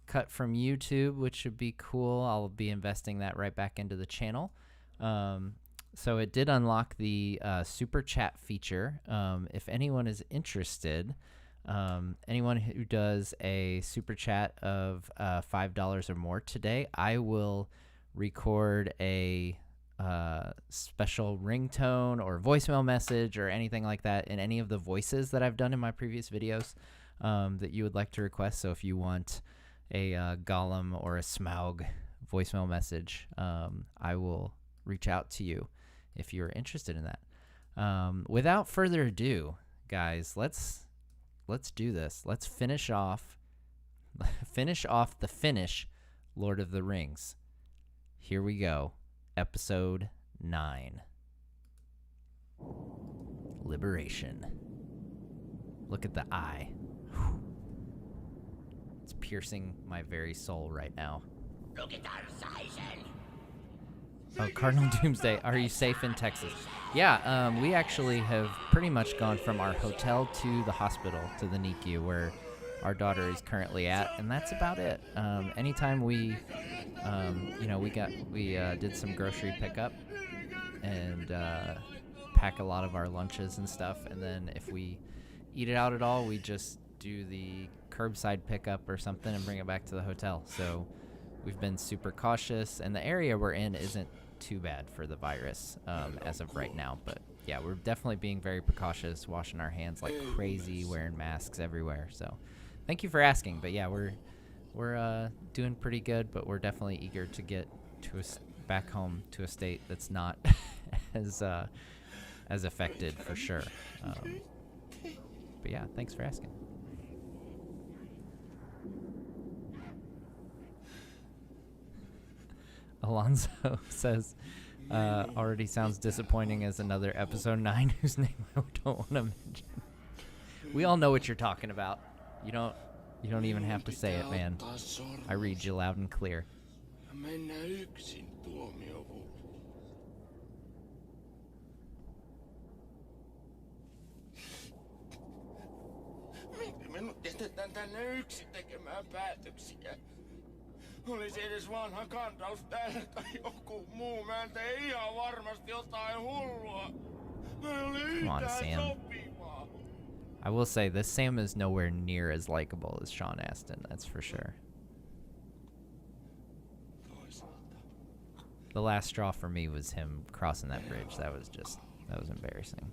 cut from YouTube, which should be cool. I'll be investing that right back into the channel. So it did unlock the super chat feature. If anyone is interested, anyone who does a super chat of $5 or more today, I will record a special ringtone or voicemail message or anything like that in any of the voices that I've done in my previous videos that you would like to request. So if you want a Gollum or a Smaug voicemail message, I will reach out to you if you're interested in that. Without further ado, guys, let's do this. Let's finish off the Finnish Lord of the Rings. Here we go. Episode 9. Liberation. Look at the eye. Whew. It's piercing my very soul right now. Look at our sizing. Oh, Cardinal Doomsday, are you safe in Texas? Yeah, we actually have pretty much gone from our hotel to the hospital, to the NICU, where our daughter is currently at, and that's about it. Anytime we did some grocery pickup and pack a lot of our lunches and stuff, and then if we eat it out at all, we just do the curbside pickup or something and bring it back to the hotel. So we've been super cautious, and the area we're in isn't too bad for the virus as of right now. But yeah, we're definitely being very precautious, washing our hands like crazy, wearing masks everywhere. So thank you for asking. But yeah, we're doing pretty good, but we're definitely eager to get to back home to a state that's not as affected for sure. But yeah, thanks for asking. Alonzo says, already sounds disappointing as another episode 9 whose name I don't want to mention. We all know what you're talking about. You don't even have to say it, man. I read you loud and clear. Minut jätetään tänne yksin tekemään päätöksiä. Olisi edes vanha Gandalf täällä tai joku muu. Mä en tee ihan varmasti jotain hullua. Mä en ole yhtään sopivaa. I will say this Sam is nowhere near as likable as Sean Astin, that's for sure. The last straw for me was him crossing that bridge. That was embarrassing.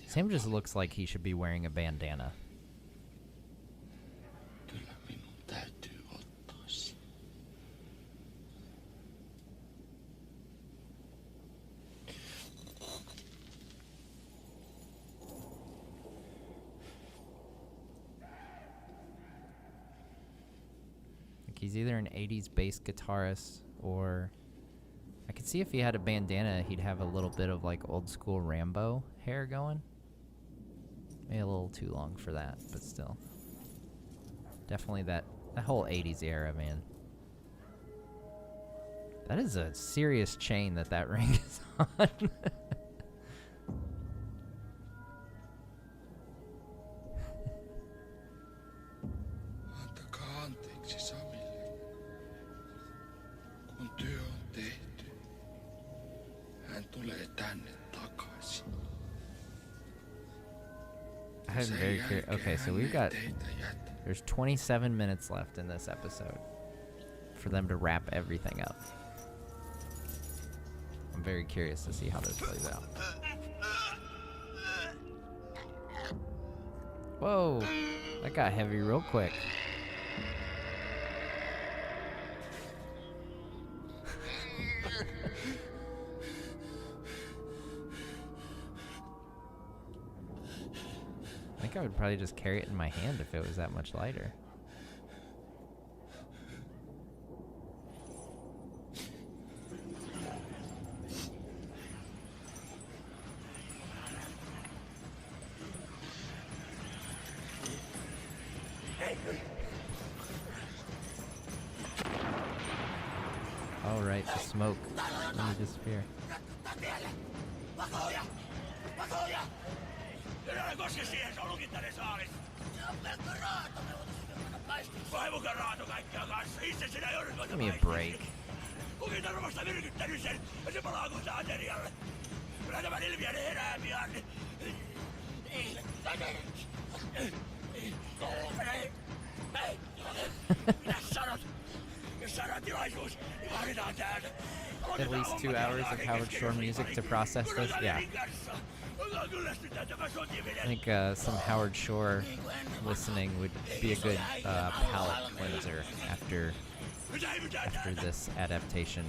Sam just looks like he should be wearing a bandana. Like he's either an 80s bass guitarist, or I could see if he had a bandana, he'd have a little bit of like old school Rambo hair going. Maybe a little too long for that, but still. Definitely that whole 80s era, man. That is a serious chain that ring is on. I'm very curious. Okay, so there's 27 minutes left in this episode for them to wrap everything up. I'm very curious to see how this plays out. Whoa, that got heavy real quick. I think I would probably just carry it in my hand if it was that much lighter. All right, the smoke. Let me disappear. Give me a break. At least 2 hours of Howard Shore music to process this? Yeah. I think some Howard Shore listening would be a good palate cleanser after this adaptation.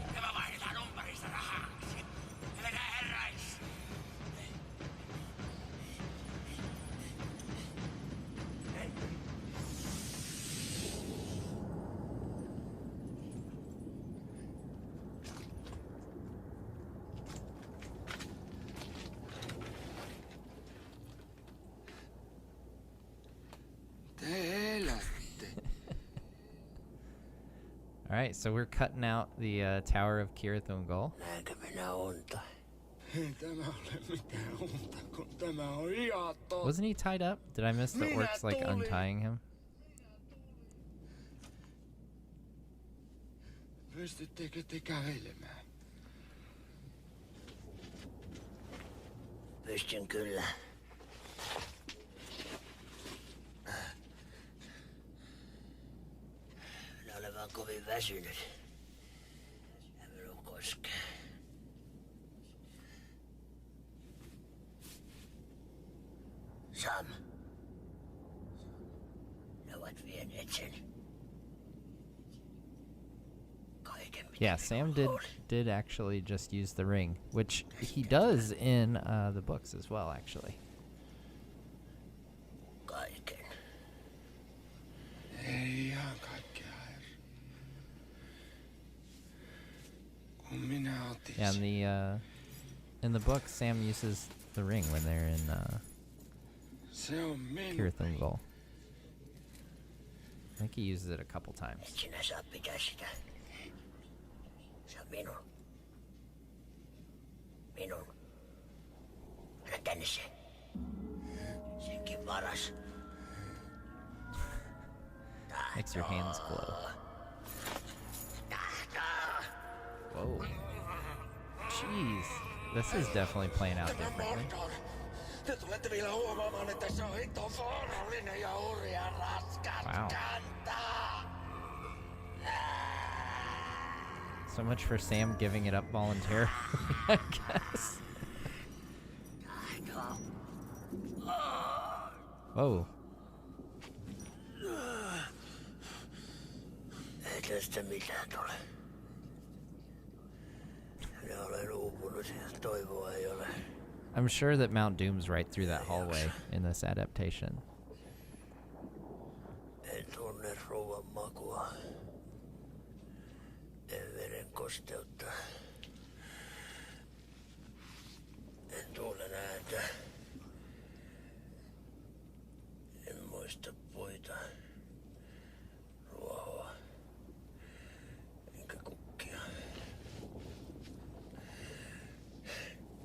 Alright, so we're cutting out the Tower of Kirithungol. Näinkö minä unta? Ei tämä ole mitään unta, kun tämä on ihan totta. Wasn't he tied up? Did I miss the Minä orcs like tulin. untying him? Pystyttekö te kävelemään? Pystyn kyllä. Minä olen vaan kovin väsynyt. Ja minun koskee. Sam. Ne ovat vieneet sen. Kaiken mitä Yeah, Sam did actually just use the ring, which he does in the books as well, actually. Kaiken. Ei ihan kaikkea, herra. Kun minä otin Yeah, sen. in the book, Sam uses the ring when they're in Se on minun. Kirithungol. I think he uses it a couple times. Et sinä saa pitää sitä. Se on minun. Minun. Anna tänne se. Senkin varas. Makes your hands glow. Whoa. Jeez. This is definitely playing out Tämä differently. Mordor. Te tulette vielä huomaamaan, että se on hito vaarallinen ja hurja raskas Wow. kantaa. So much for Sam giving it up voluntarily, I guess. Whoa. Ei tästä mitään tule. Minä olen uupunut ja toivoa ei ole. I'm sure that Mount Doom's right through that hallway in this adaptation. En tunne ruoan makua. En veden kosteutta. En tuulen ääntä. En muista puita. Ruohoa. Enkä kukkia.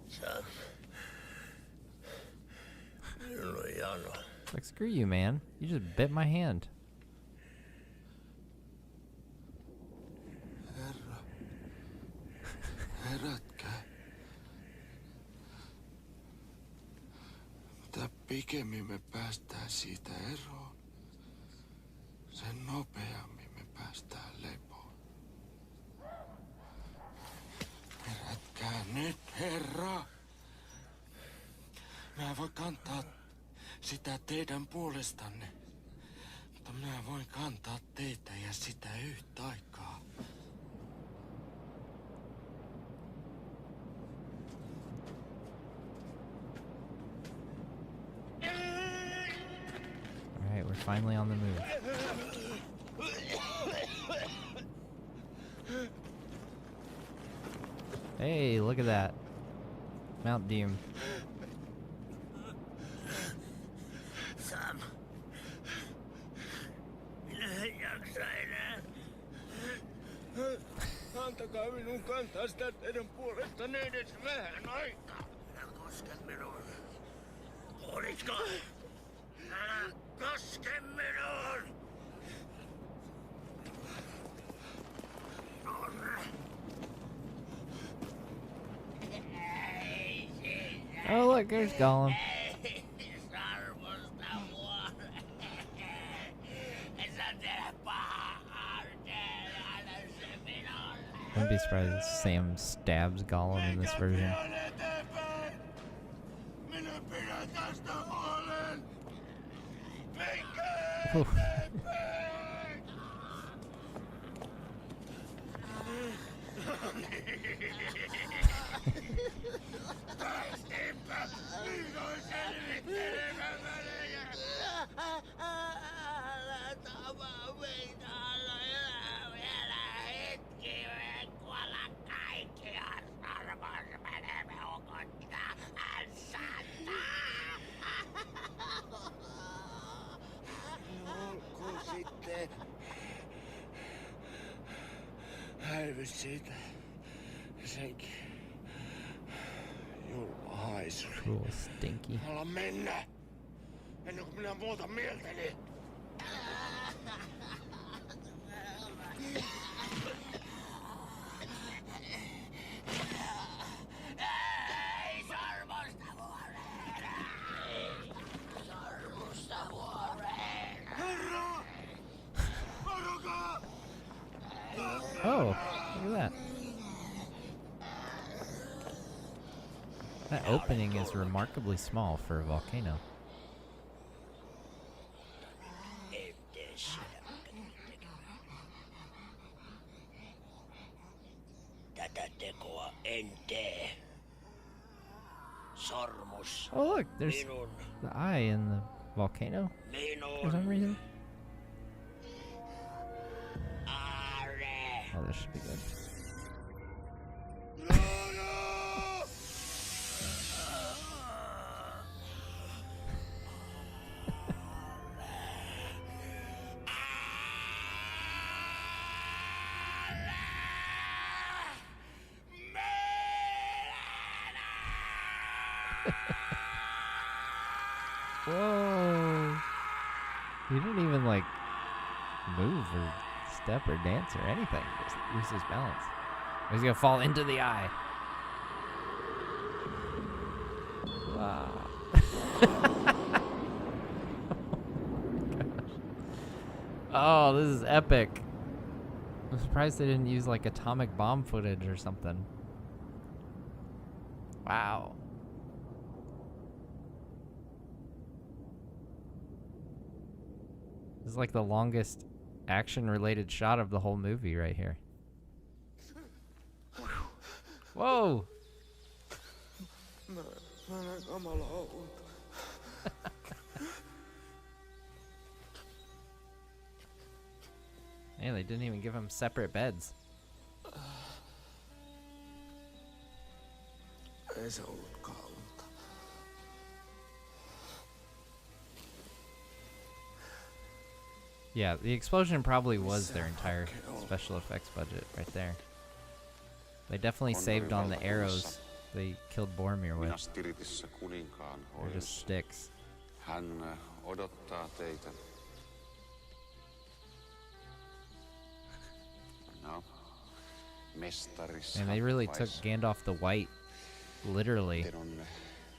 Sam. Minulla on jano. Like, screw you, man. You just bit my hand. Herra. Herätkää. Mitä pikemmin me päästään siitä eroon, sen nopeammin me päästään lepoon. Herätkää nyt, herra! Mä voin kantaa sitä teidän puolestanne, mutta minä voin kantaa teitä ja sitä yhtä aikaa. finally on the move. Hey, look at that. Mount Doom. Sam. Minä en jaksa enää. Antakaa minun kantaa sitä teidän puolestanne edes vähän aikaa. Älä koske minuun. Kuulitko? Älä koske minuun! Oh, look, there's Gollum. Sarmusta vuore. Sä teet pahaa arkeen. Älä se minulle. Wouldn't be surprised if Sam stabs Gollum in this version. Minä pidän tästä huolen. Oof. Päästiinpä vihdoin selvittelemään välejä. Älä tapaa meitä. Älä elää vielä hetki. Me kuolla kaikki. Sarmos menemme hukuttaa. Hän saattaa. Olkoon sitten. Häivys siitä. Senkin. Julma haisu. Cool, stinky. Ala mennä. Ennen kuin minä muutan mieltäni. Ei sormusta vuoreen. Sormusta vuoreen. Herra! Varokaa! Oh, look at that. That opening is remarkably small for a volcano. Tätä tekoa en tee. Sormus. Oh, look, there's Minun. the eye in the volcano for some reason. Are. Oh, this should be good. Whoa! He didn't even like move or step or dance or anything. Just lose his balance. He's gonna fall into the eye. Wow. Oh, this is epic. I'm surprised they didn't use like atomic bomb footage or something. Wow. This is like the longest action-related shot of the whole movie right here. Whoa! Mä näen kamalaa unta. Man, they didn't even give him separate beds. Ei se ollutkaan unta. Yeah, the explosion probably was their entire special effects budget right there. They definitely saved on the arrows they killed Boromir with. Minastiritissä kuninkaan They're just hoidossa. sticks. Hän odottaa teitä. No, mestari And they really took Gandalf the White literally. Sitten on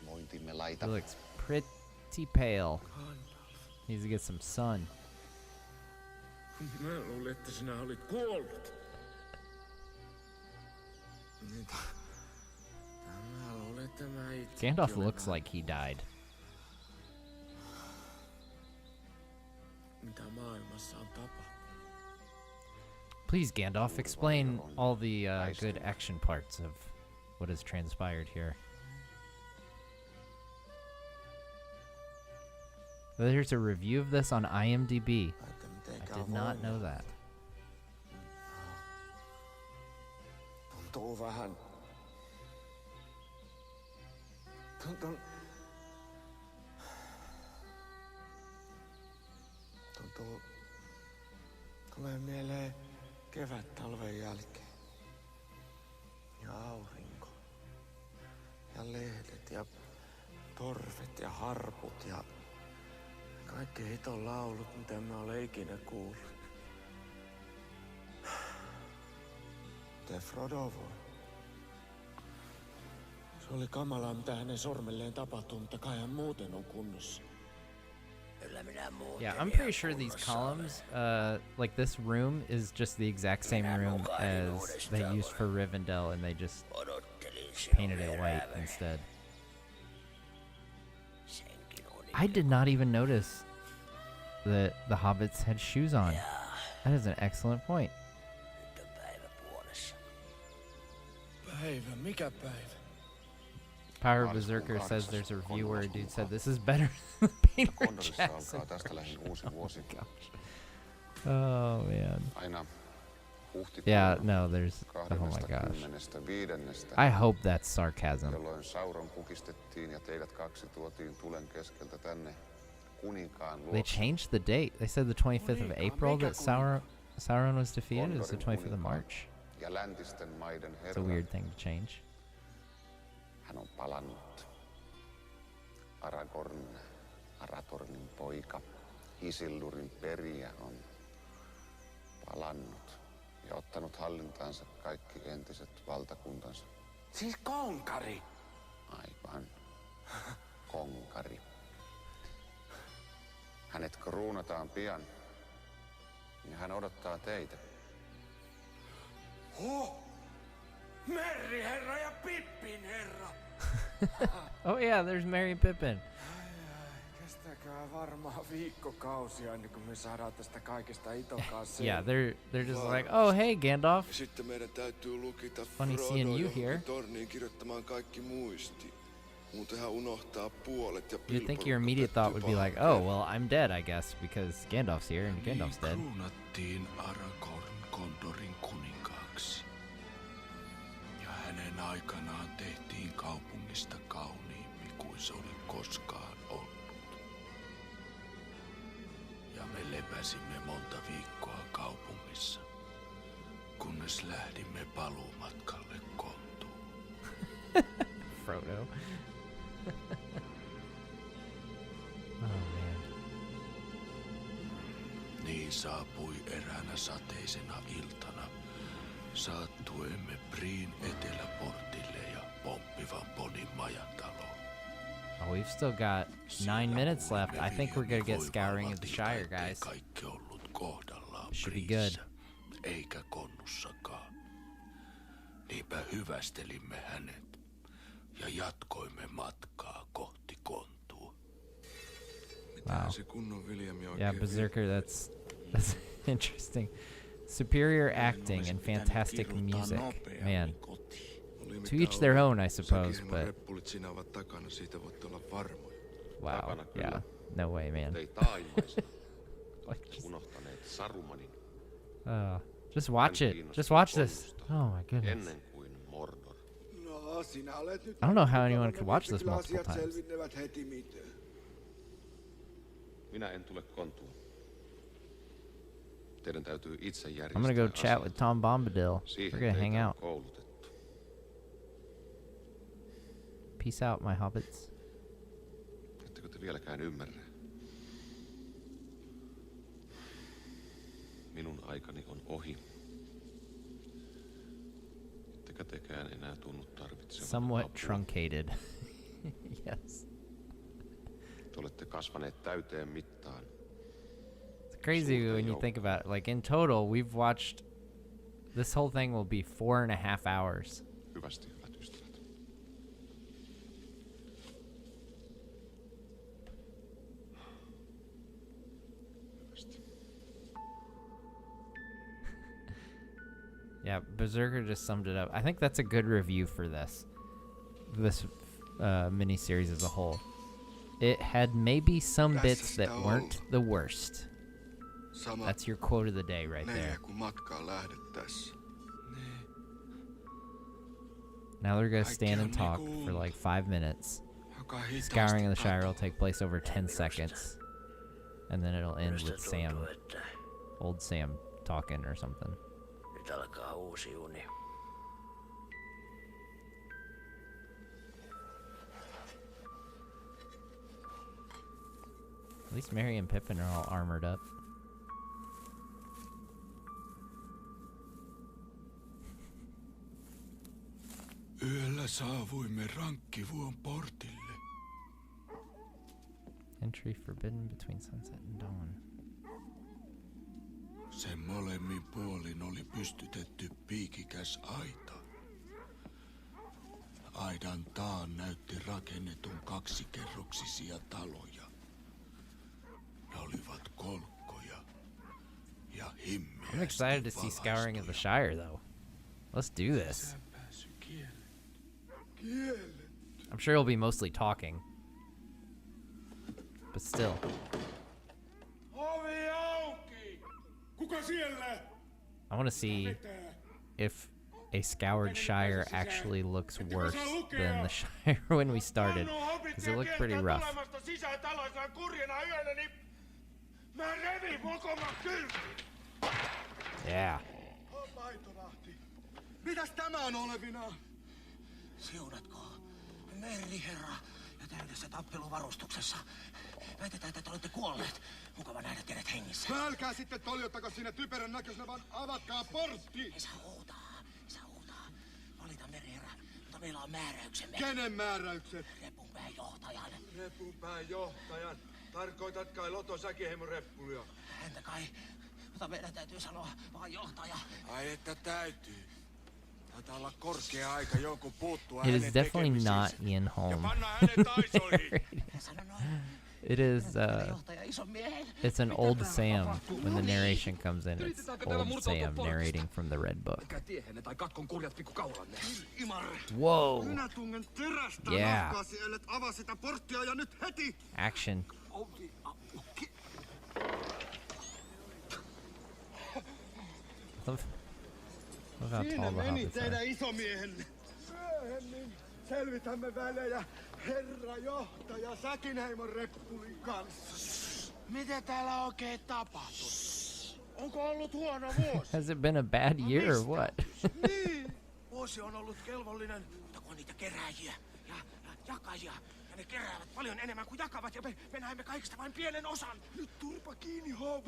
vointimme He laita. looks pretty pale. Needs to get some sun. Mä luulin, että sinä olit kuollut. Mitä? Mä luulen, että mä itsekin Gandalf olen looks vähän- like he died. Mitä maailmassa on tapahtunut? Please, Gandalf, explain all the good action parts of what has transpired here. There's a review of this on IMDb. Että I mitenkään did not know voinut. that. Tuntuu vähän... Tuntuu... Tulee mieleen kevät talven jälkeen. Ja aurinko. Ja lehdet ja torvet ja harput ja... Kaikki hiton laulut, mitä mä olen ikinä kuullut. Miten Frodo voi? Se oli kamalaa, mitä hänen sormelleen tapahtui, mutta kai hän muuten on kunnossa. Kyllä minä muuten Yeah, I'm ihan pretty sure these kunnossa columns, like this room is just the exact same room as they used for Rivendell, and they just olen. Odottelin painted it sinun white elävää. instead. Senkin oli I did not even notice that the hobbits had shoes on. That is an excellent point. nyt on päivä puolessa. Päivä, mikä päivä? Power Maaliskuun Berserker says 8. there's a review where a dude said Kondorasluku. this is better than Peter Kondorissa Jackson. alkaa tästä lähin uusi vuosi. Oh man. Aina huhtikuun Yeah, no, there's. Oh my gosh. 25. I hope that's sarcasm. jolloin Sauron kukistettiin ja teidät kaksi tuotiin tulen keskeltä tänne kuninkaan They luokse. changed the date. They said the 25th of April that Sauron was defeated. It was the 25th of March. Ja läntisten maiden It's a herra. weird thing to change. Hän on palannut. Aragorn, Aratornin poika, Isildurin perijä on palannut ja ottanut hallintaansa kaikki entiset valtakuntansa. Siis konkari! Aivan. Konkari. Hänet kruunataan pian ja hän odottaa teitä. Merri herra ja Pippin herra! Oh yeah, there's Merry and Pippin. Kestäkää varmaan viikkokausia ennen kuin me saadaan tästä kaikesta itokaa Yeah, they're just like, oh hey Gandalf. Sitten meidän täytyy lukita Funny seeing you johonkin here. torniin kirjoittamaan kaikki muisti. Muuten hän unohtaa puolet ja You'd think your immediate thought would be like, oh well, I'm dead, I guess, because Gandalf's here and Gandalf's dead. Kruunattiin Aragorn Gondorin kuninkaaksi. Ja hänen aikanaan tehtiin kaupungista kauniimpi kuin se oli koskaan ollut. Ja me lepäsimme monta viikkoa kaupungissa, kunnes lähdimme paluumatkalle Kontuun. Frodo. Oh man. Niin saapui eräänä sateisena iltana. Saattuemme Briin eteläportille ja pomppivan ponin majataloon. Oh, we've still got 9 minutes left. I think we're gonna get Scouring of the Shire, guys. Kaikki ollut kohdallaan Should be Briissä, good. eikä Konnussakaan. Niinpä hyvästelimme hänet ja jatkoimme matkaa kohti Kontua. Wow. Se kunnon Viljami oikein Yeah, Berserker, that's interesting. Superior acting and fantastic music. Man, to each their own, I suppose, but reppulit siinä ovat takana, siitä voitte olla varmoja. wow, Takana kyllä. yeah, no way, man. Te ei taimaisena Like, unohtaneet Sarumanin just watch it. Just watch this. Oh my goodness. ennen kuin Mordor. No, sinä olet nyt... I don't know how anyone could watch this multiple asiat times. selvinnevät heti miten. Minä en tule Kontuun. Teidän täytyy itse I'm järjestää gonna go chat asiat. with Tom Bombadil. We're Siihen gonna teitä hang on out. koulutettu. Peace out, my hobbits. Ettekö te vieläkään ymmärrä? Minun aikani on ohi. Ettekä tekään enää tunnu tarvitsevan Somewhat apua. truncated. Yes. Te olette kasvaneet täyteen mittaan. It's crazy when you think about it. Like in total, we've watched this whole thing will be 4.5 hours. Hyvästi, hyvät ystävät. Hyvästi. Yeah, Berserker just summed it up. I think that's a good review for this miniseries as a whole. It had maybe some bits that weren't the worst. Sama That's your quote of the day right neljä there. kuin matkaan lähdettäessä. Now they're gonna stand and talk for like 5 minutes. Joka Scouring of the hitaasti Shire will katoaa. take place over 10 seconds. And then it'll end with Sam, että old Sam, talking or something. nyt alkaa uusi uni. At least Merry and Pippin are all armored up. Yöllä saavuimme Rankkivuon portille. Entry forbidden between sunset and dawn. Sen molemmin puolin oli pystytetty piikikäs aita. Aidan taan näytti rakennetun kaksikerroksisia taloja. Ne olivat kolkkoja ja himmeästi I'm excited to see Scouring of the Shire, though. Let's do this. I'm sure it'll be mostly talking. But still. Ovi auki! Kuka siellä? I want to see if a scoured Shire actually looks worse than the Shire when we started. Because it looked pretty rough. Tulemasta sisään tällaisena kurjana yönä, niin mä revin mokoman kylki. Yeah. Laitonahti. Mitäs tämä on olevinaan? Siunatko, meriherra ja täydessä tappeluvarustuksessa. Väitetään, että olette kuolleet. Mukava nähdä teidät hengissä. No älkää sitten toljottako siinä typerän näköisenä, vaan avatkaa portti! Ei saa huutaa, ei saa huutaa. Valita meriherra, mutta meillä on määräyksemme. Kenen määräykset? Repunpään johtajan. Repunpään johtajan. Tarkoitat kai Loto Säkiheimon reppulia? Entä kai, mutta meidän täytyy sanoa vaan johtaja. Ai että täytyy. Taitaa olla korkea aika jonkun puuttua It is hänen definitely tekemisiinsä. not Ian Holm. Panna hänet aisoihin. Sano noin. It is, Johtaja ison miehen. it's an old Sam when the narration comes in. It's old Sam narrating from the Red Book. Whoa! Minä tungen terästä Yeah. nahkaasi, ellet avaa sitä porttia ja nyt heti! Action. Love how Siinä tall the meni hobbits teidän are. isomiehenne. Myöhemmin selvitämme välejä herra johtaja Säkinheimon reppulin kanssa. Mitä täällä oikein tapahtui? Onko ollut huono vuosi? Has it been a bad year or what? Niin. Vuosi on ollut kelvollinen. Mutta kun on niitä kerääjiä ja jakajia. Ja ne keräävät paljon enemmän kuin jakavat. Ja me näemme kaikista vain pienen osan. Nyt turpa kiinni, Hob.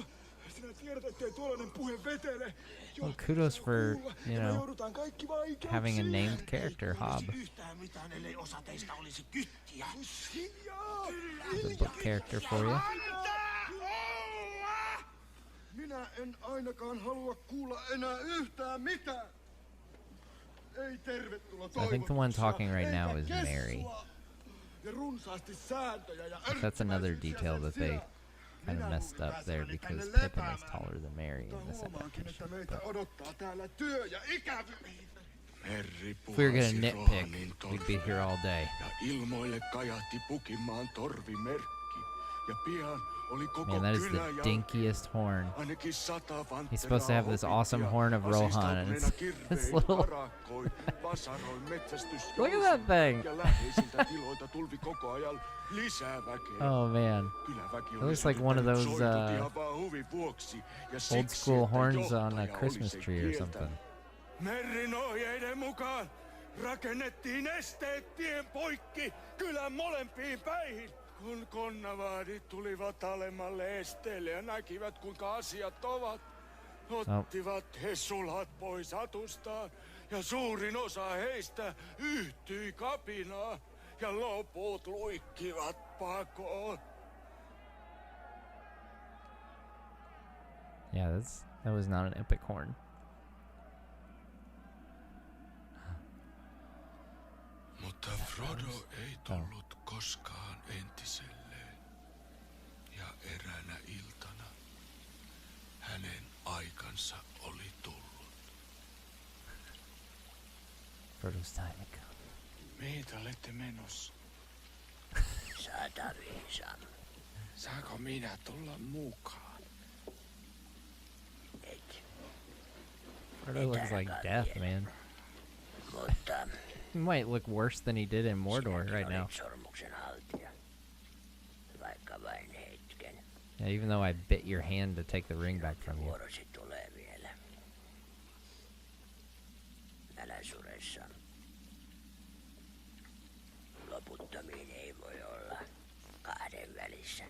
Sinä tiedät, ettei tuollainen puhe vetele. Well, kudos for, you know, joudutaan kaikki vaikeuksiin. having a named character, Hob. Yhtään mitään, ellei osa teistä olisi kyttiä. Hiljaa! The book character for you. Minä en ainakaan halua kuulla enää yhtään mitään. Ei tervetuloa I think the one talking right now is Mary. Ja runsaasti sääntöjä ja That's another detail that they kind of messed up there because Pippin is taller than Mary in this huomaakin, että adaptation. meitä But odottaa täällä työ ja ikävyys. if we were gonna nitpick, we'd be here all day. Ja ilmoille kajahti Pukinmaan torvimerkki. Ja pian oli koko Man, that is kylä the ja dinkiest horn. ainakin 100 He's supposed to have this awesome horn of Rohan, and it's this little. Look at that thing! Ja läheisiltä tiloilta tulvi koko ajan lisää väkeä. Oh man, Kyläväki it oli looks like one of those soitut ihan vaan huvin vuoksi. Ja old siksi, school että horns on a johtaja Christmas oli sen tree or kieltänyt. something. Merrin ohjeiden mukaan rakennettiin esteet tien poikki kylän molempiin päihin. Kun konnavaadit tulivat alemmalle esteelle ja näkivät kuinka asiat ovat, ottivat he sulat pois hatustaan ja suurin osa heistä yhtyi kapinaan ja loput luikkivat pakoon. Yeah, that was not an epic horn. Mutta Frodo ei tullut koskaan entiselleen. Ja eräänä iltana hänen aikansa oli tullut. Frodo's time to come. Mihin te olette menossa? Saataviisan. Saanko minä tulla mukaan? Et. Frodo looks like death, man. Mutta He might look worse than he did in Mordor sinäkin right now. olit sormuksen haltija. Vaikka vain hetken. Yeah, even though I bit your hand to take the ring back from you. Vuorosi tulee vielä. Älä suressa. Loputtomiin ei voi olla kahden välissä.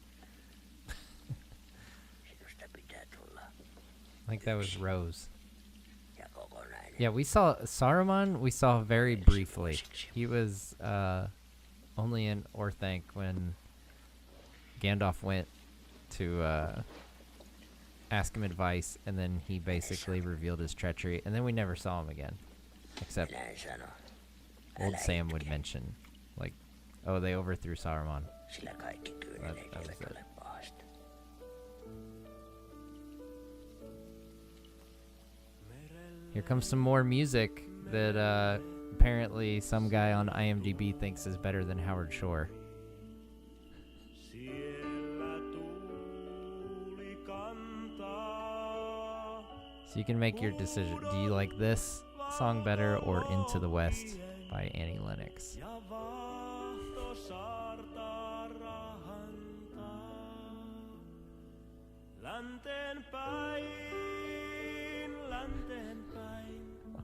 Sinusta pitää tulla I think that was Rose. ja kokonainen. Yeah, we saw Saruman. We saw very briefly. He was only in Orthanc when Gandalf went to ask him advice, and then he basically revealed his treachery, and then we never saw him again, except Näin sano. old Älä Sam would itke, mention, like, oh, they overthrew Saruman. sillä kaikki kyyneleet That was eivät it. ole pahasta. Here comes some more music that apparently some guy on IMDb thinks is better than Howard Shore. So you can make your decision. Do you like this song better or Into the West by Annie Lennox?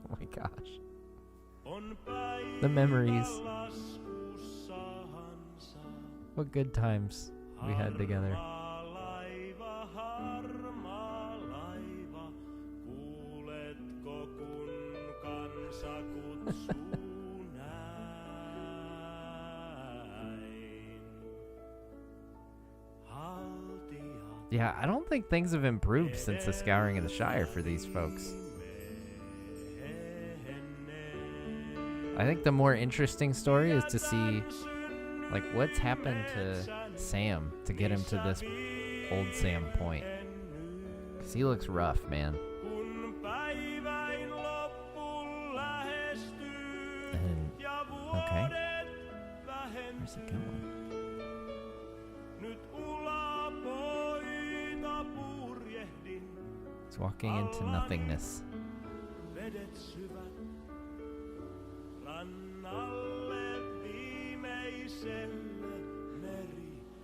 Oh my gosh. The memories. What good times we had together. Yeah, I don't think things have improved since the Scouring of the Shire for these folks. I think the more interesting story is to see, like, what's happened to Sam to get him to this old Sam point. Because he looks rough, man. And, okay. Where's it going? He's walking into nothingness.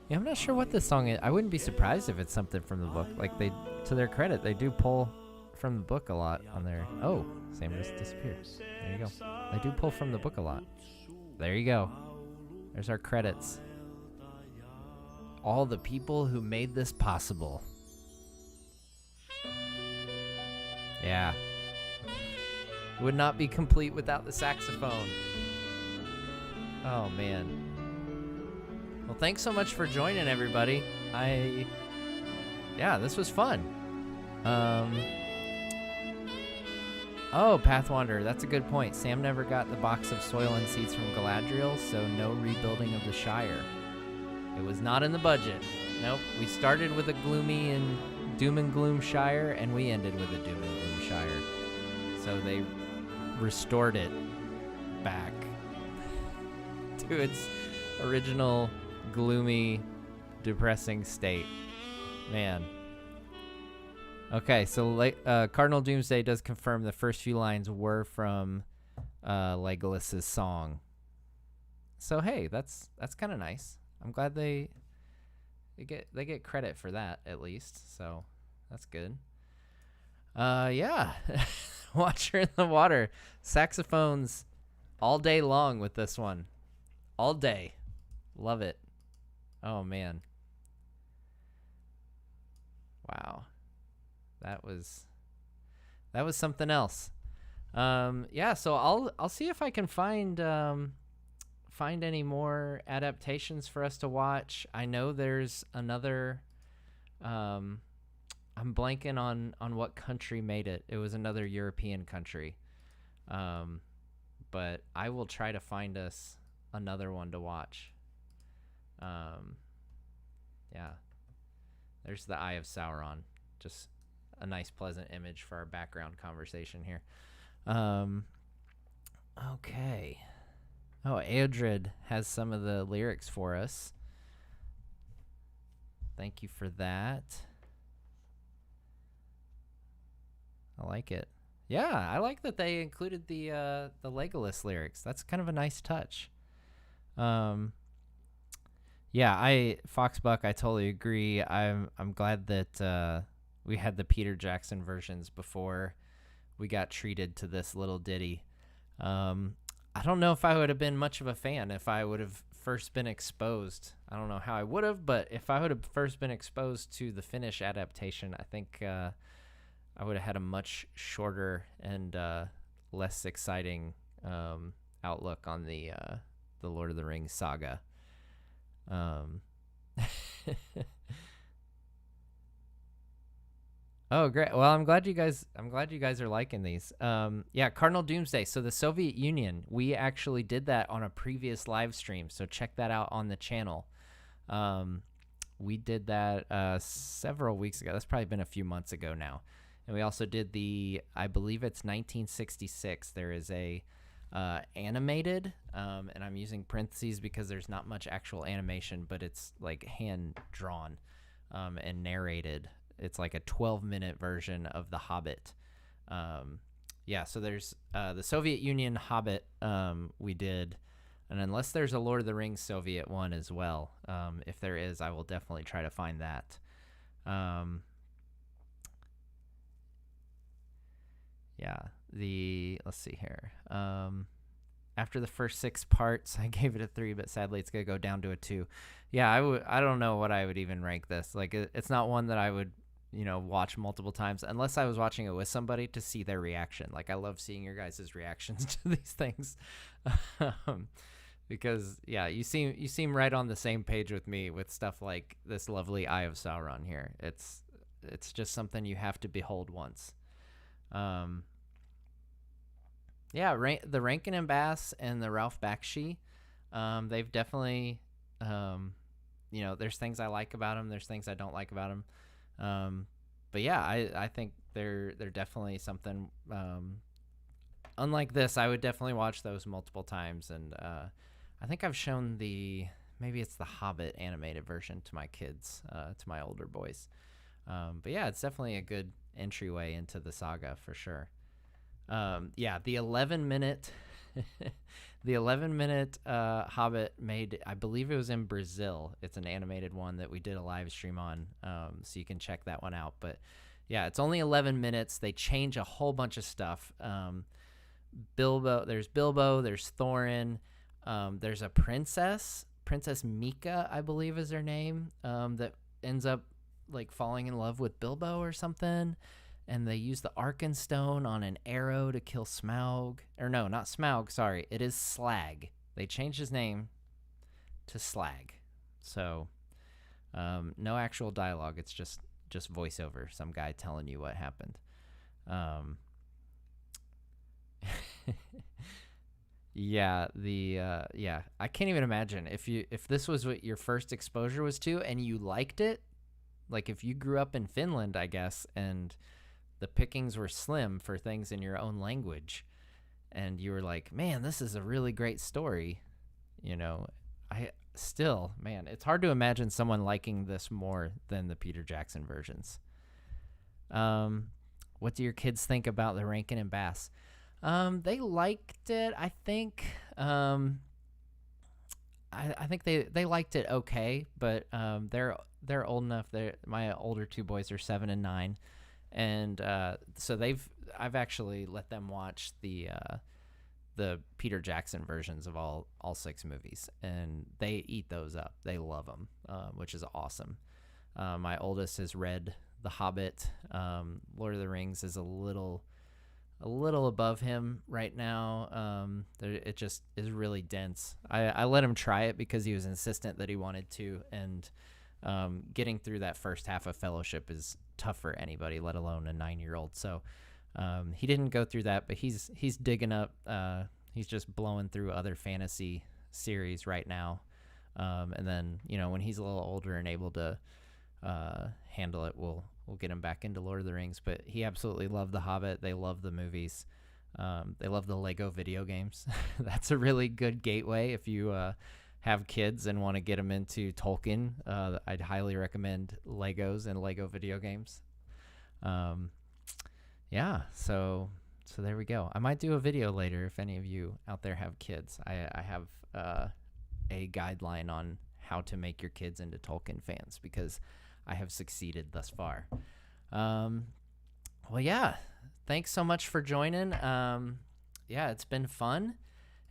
Yeah, I'm not sure what this song is. I wouldn't be surprised if it's something from the book. Like, they, to their credit, they do pull from the book a lot on their... Oh, Sam just disappeared. There you go. They do pull from the book a lot. There you go. There's our credits. All the people who made this possible. Yeah. It would not be complete without the saxophone. Oh, man. Well, thanks so much for joining, everybody. Yeah, this was fun. Oh, Pathwanderer, that's a good point. Sam never got the box of soil and seeds from Galadriel, so no rebuilding of the Shire. It was not in the budget. Nope, we started with a gloomy and doom and gloom Shire, and we ended with a doom and gloom Shire. So they restored it back to its original gloomy, depressing state. Man. Okay, so Cardinal Doomsday does confirm the first few lines were from Legolas's song. So hey, that's kind of nice. I'm glad they get credit for that at least. So that's good. Yeah, Watcher in the Water, saxophones all day long with this one, all day. Love it. Oh man. Wow. That was something else. Yeah, so I'll see if I can find any more adaptations for us to watch. I know there's another I'm blanking on what country made it. It was another European country. But I will try to find us another one to watch. Yeah. There's the Eye of Sauron. Just a nice, pleasant image for our background conversation here. Okay. Oh, Eodred has some of the lyrics for us. Thank you for that. I like it. Yeah, I like that they included the Legolas lyrics. That's kind of a nice touch. Yeah, Foxbuck, I totally agree. I'm glad that we had the Peter Jackson versions before we got treated to this little ditty. I don't know if I would have been much of a fan if I would have first been exposed. I don't know how I would have, but if I would have first been exposed to the Finnish adaptation, I think I would have had a much shorter and less exciting outlook on the Lord of the Rings saga. Oh, great. Well, I'm glad you guys are liking these. Yeah, Cardinal Doomsday. So the Soviet Union, we actually did that on a previous live stream. So check that out on the channel. We did that several weeks ago. That's probably been a few months ago now. And we also did I believe it's 1966. There is a animated, and I'm using parentheses because there's not much actual animation, but it's like hand drawn and narrated. It's like a 12-minute version of The Hobbit. Yeah, so there's the Soviet Union Hobbit we did, and unless there's a Lord of the Rings Soviet one as well, if there is, I will definitely try to find that. Yeah, let's see here. After the first 6 parts, I gave it a 3, but sadly it's going to go down to a 2. Yeah, I don't know what I would even rank this. Like, it's not one that I would, watch multiple times unless I was watching it with somebody to see their reaction. Like, I love seeing your guys' reactions to these things. Because, yeah, you seem right on the same page with me with stuff like this lovely Eye of Sauron here. It's just something you have to behold once. Yeah, the Rankin and Bass and the Ralph Bakshi, they've definitely, there's things I like about them. There's things I don't like about them. But yeah, I think they're definitely something, unlike this, I would definitely watch those multiple times. And, I think I've shown maybe it's the Hobbit animated version to my kids, to my older boys. But yeah, it's definitely a good entryway into the saga for sure. Yeah, the 11-minute Hobbit made, I believe it was in Brazil. It's an animated one that we did a live stream on, so you can check that one out. But yeah, it's only 11 minutes. They change a whole bunch of stuff. There's Bilbo, there's Thorin, there's a Princess Mika, I believe is her name, that ends up like falling in love with Bilbo or something. And they use the Arkenstone on an arrow to kill Smaug. Or no, not Smaug, sorry. It is Slag. They changed his name to Slag. So, no actual dialogue. It's just voiceover. Some guy telling you what happened. Yeah, I can't even imagine if this was what your first exposure was to and you liked it. Like if you grew up in Finland, I guess, and the pickings were slim for things in your own language, and you were like, man, this is a really great story. It's hard to imagine someone liking this more than the Peter Jackson versions. What do your kids think about the Rankin and Bass? They liked it, I think. I think they liked it okay, but they're old enough. My older 2 boys are 7 and 9. And so I've actually let them watch the Peter Jackson versions of all 6 movies, and they eat those up. They love them, which is awesome. My oldest has read The Hobbit. Lord of the Rings is a little above him right now. It just is really dense. I let him try it because he was insistent that he wanted to, and getting through that first half of Fellowship is tough for anybody, let alone a 9-year-old. So he didn't go through that, but he's digging up. He's just blowing through other fantasy series right now. And then when he's a little older and able to handle it, we'll get him back into Lord of the Rings. But he absolutely loved The Hobbit. They love the movies. They love the Lego video games. That's a really good gateway if you have kids and want to get them into Tolkien, I'd highly recommend Legos and Lego video games. Yeah, so there we go. I might do a video later if any of you out there have kids. I have a guideline on how to make your kids into Tolkien fans because I have succeeded thus far. Well, yeah, thanks so much for joining. Yeah, it's been fun,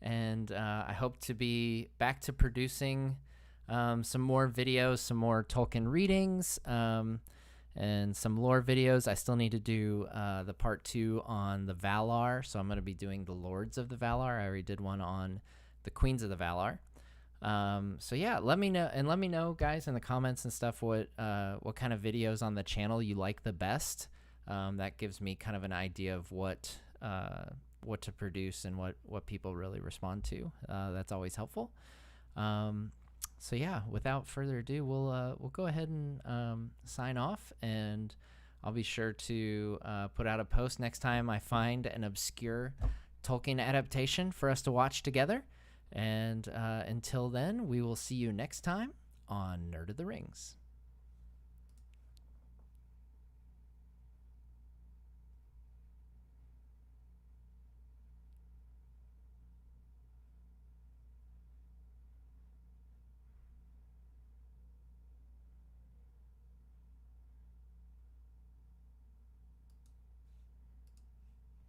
and I hope to be back to producing some more videos, some more Tolkien readings, and some lore videos. I still need to do the part 2 on the Valar, so I'm going to be doing the Lords of the Valar. I already did one on the Queens of the Valar. So yeah, let me know, guys, in the comments and stuff what kind of videos on the channel you like the best. That gives me kind of an idea of what to produce and what people really respond to. That's always helpful. So yeah, without further ado, we'll go ahead and sign off, and I'll be sure to put out a post next time I find an obscure Tolkien adaptation for us to watch together. And until then, we will see you next time on Nerd of the Rings.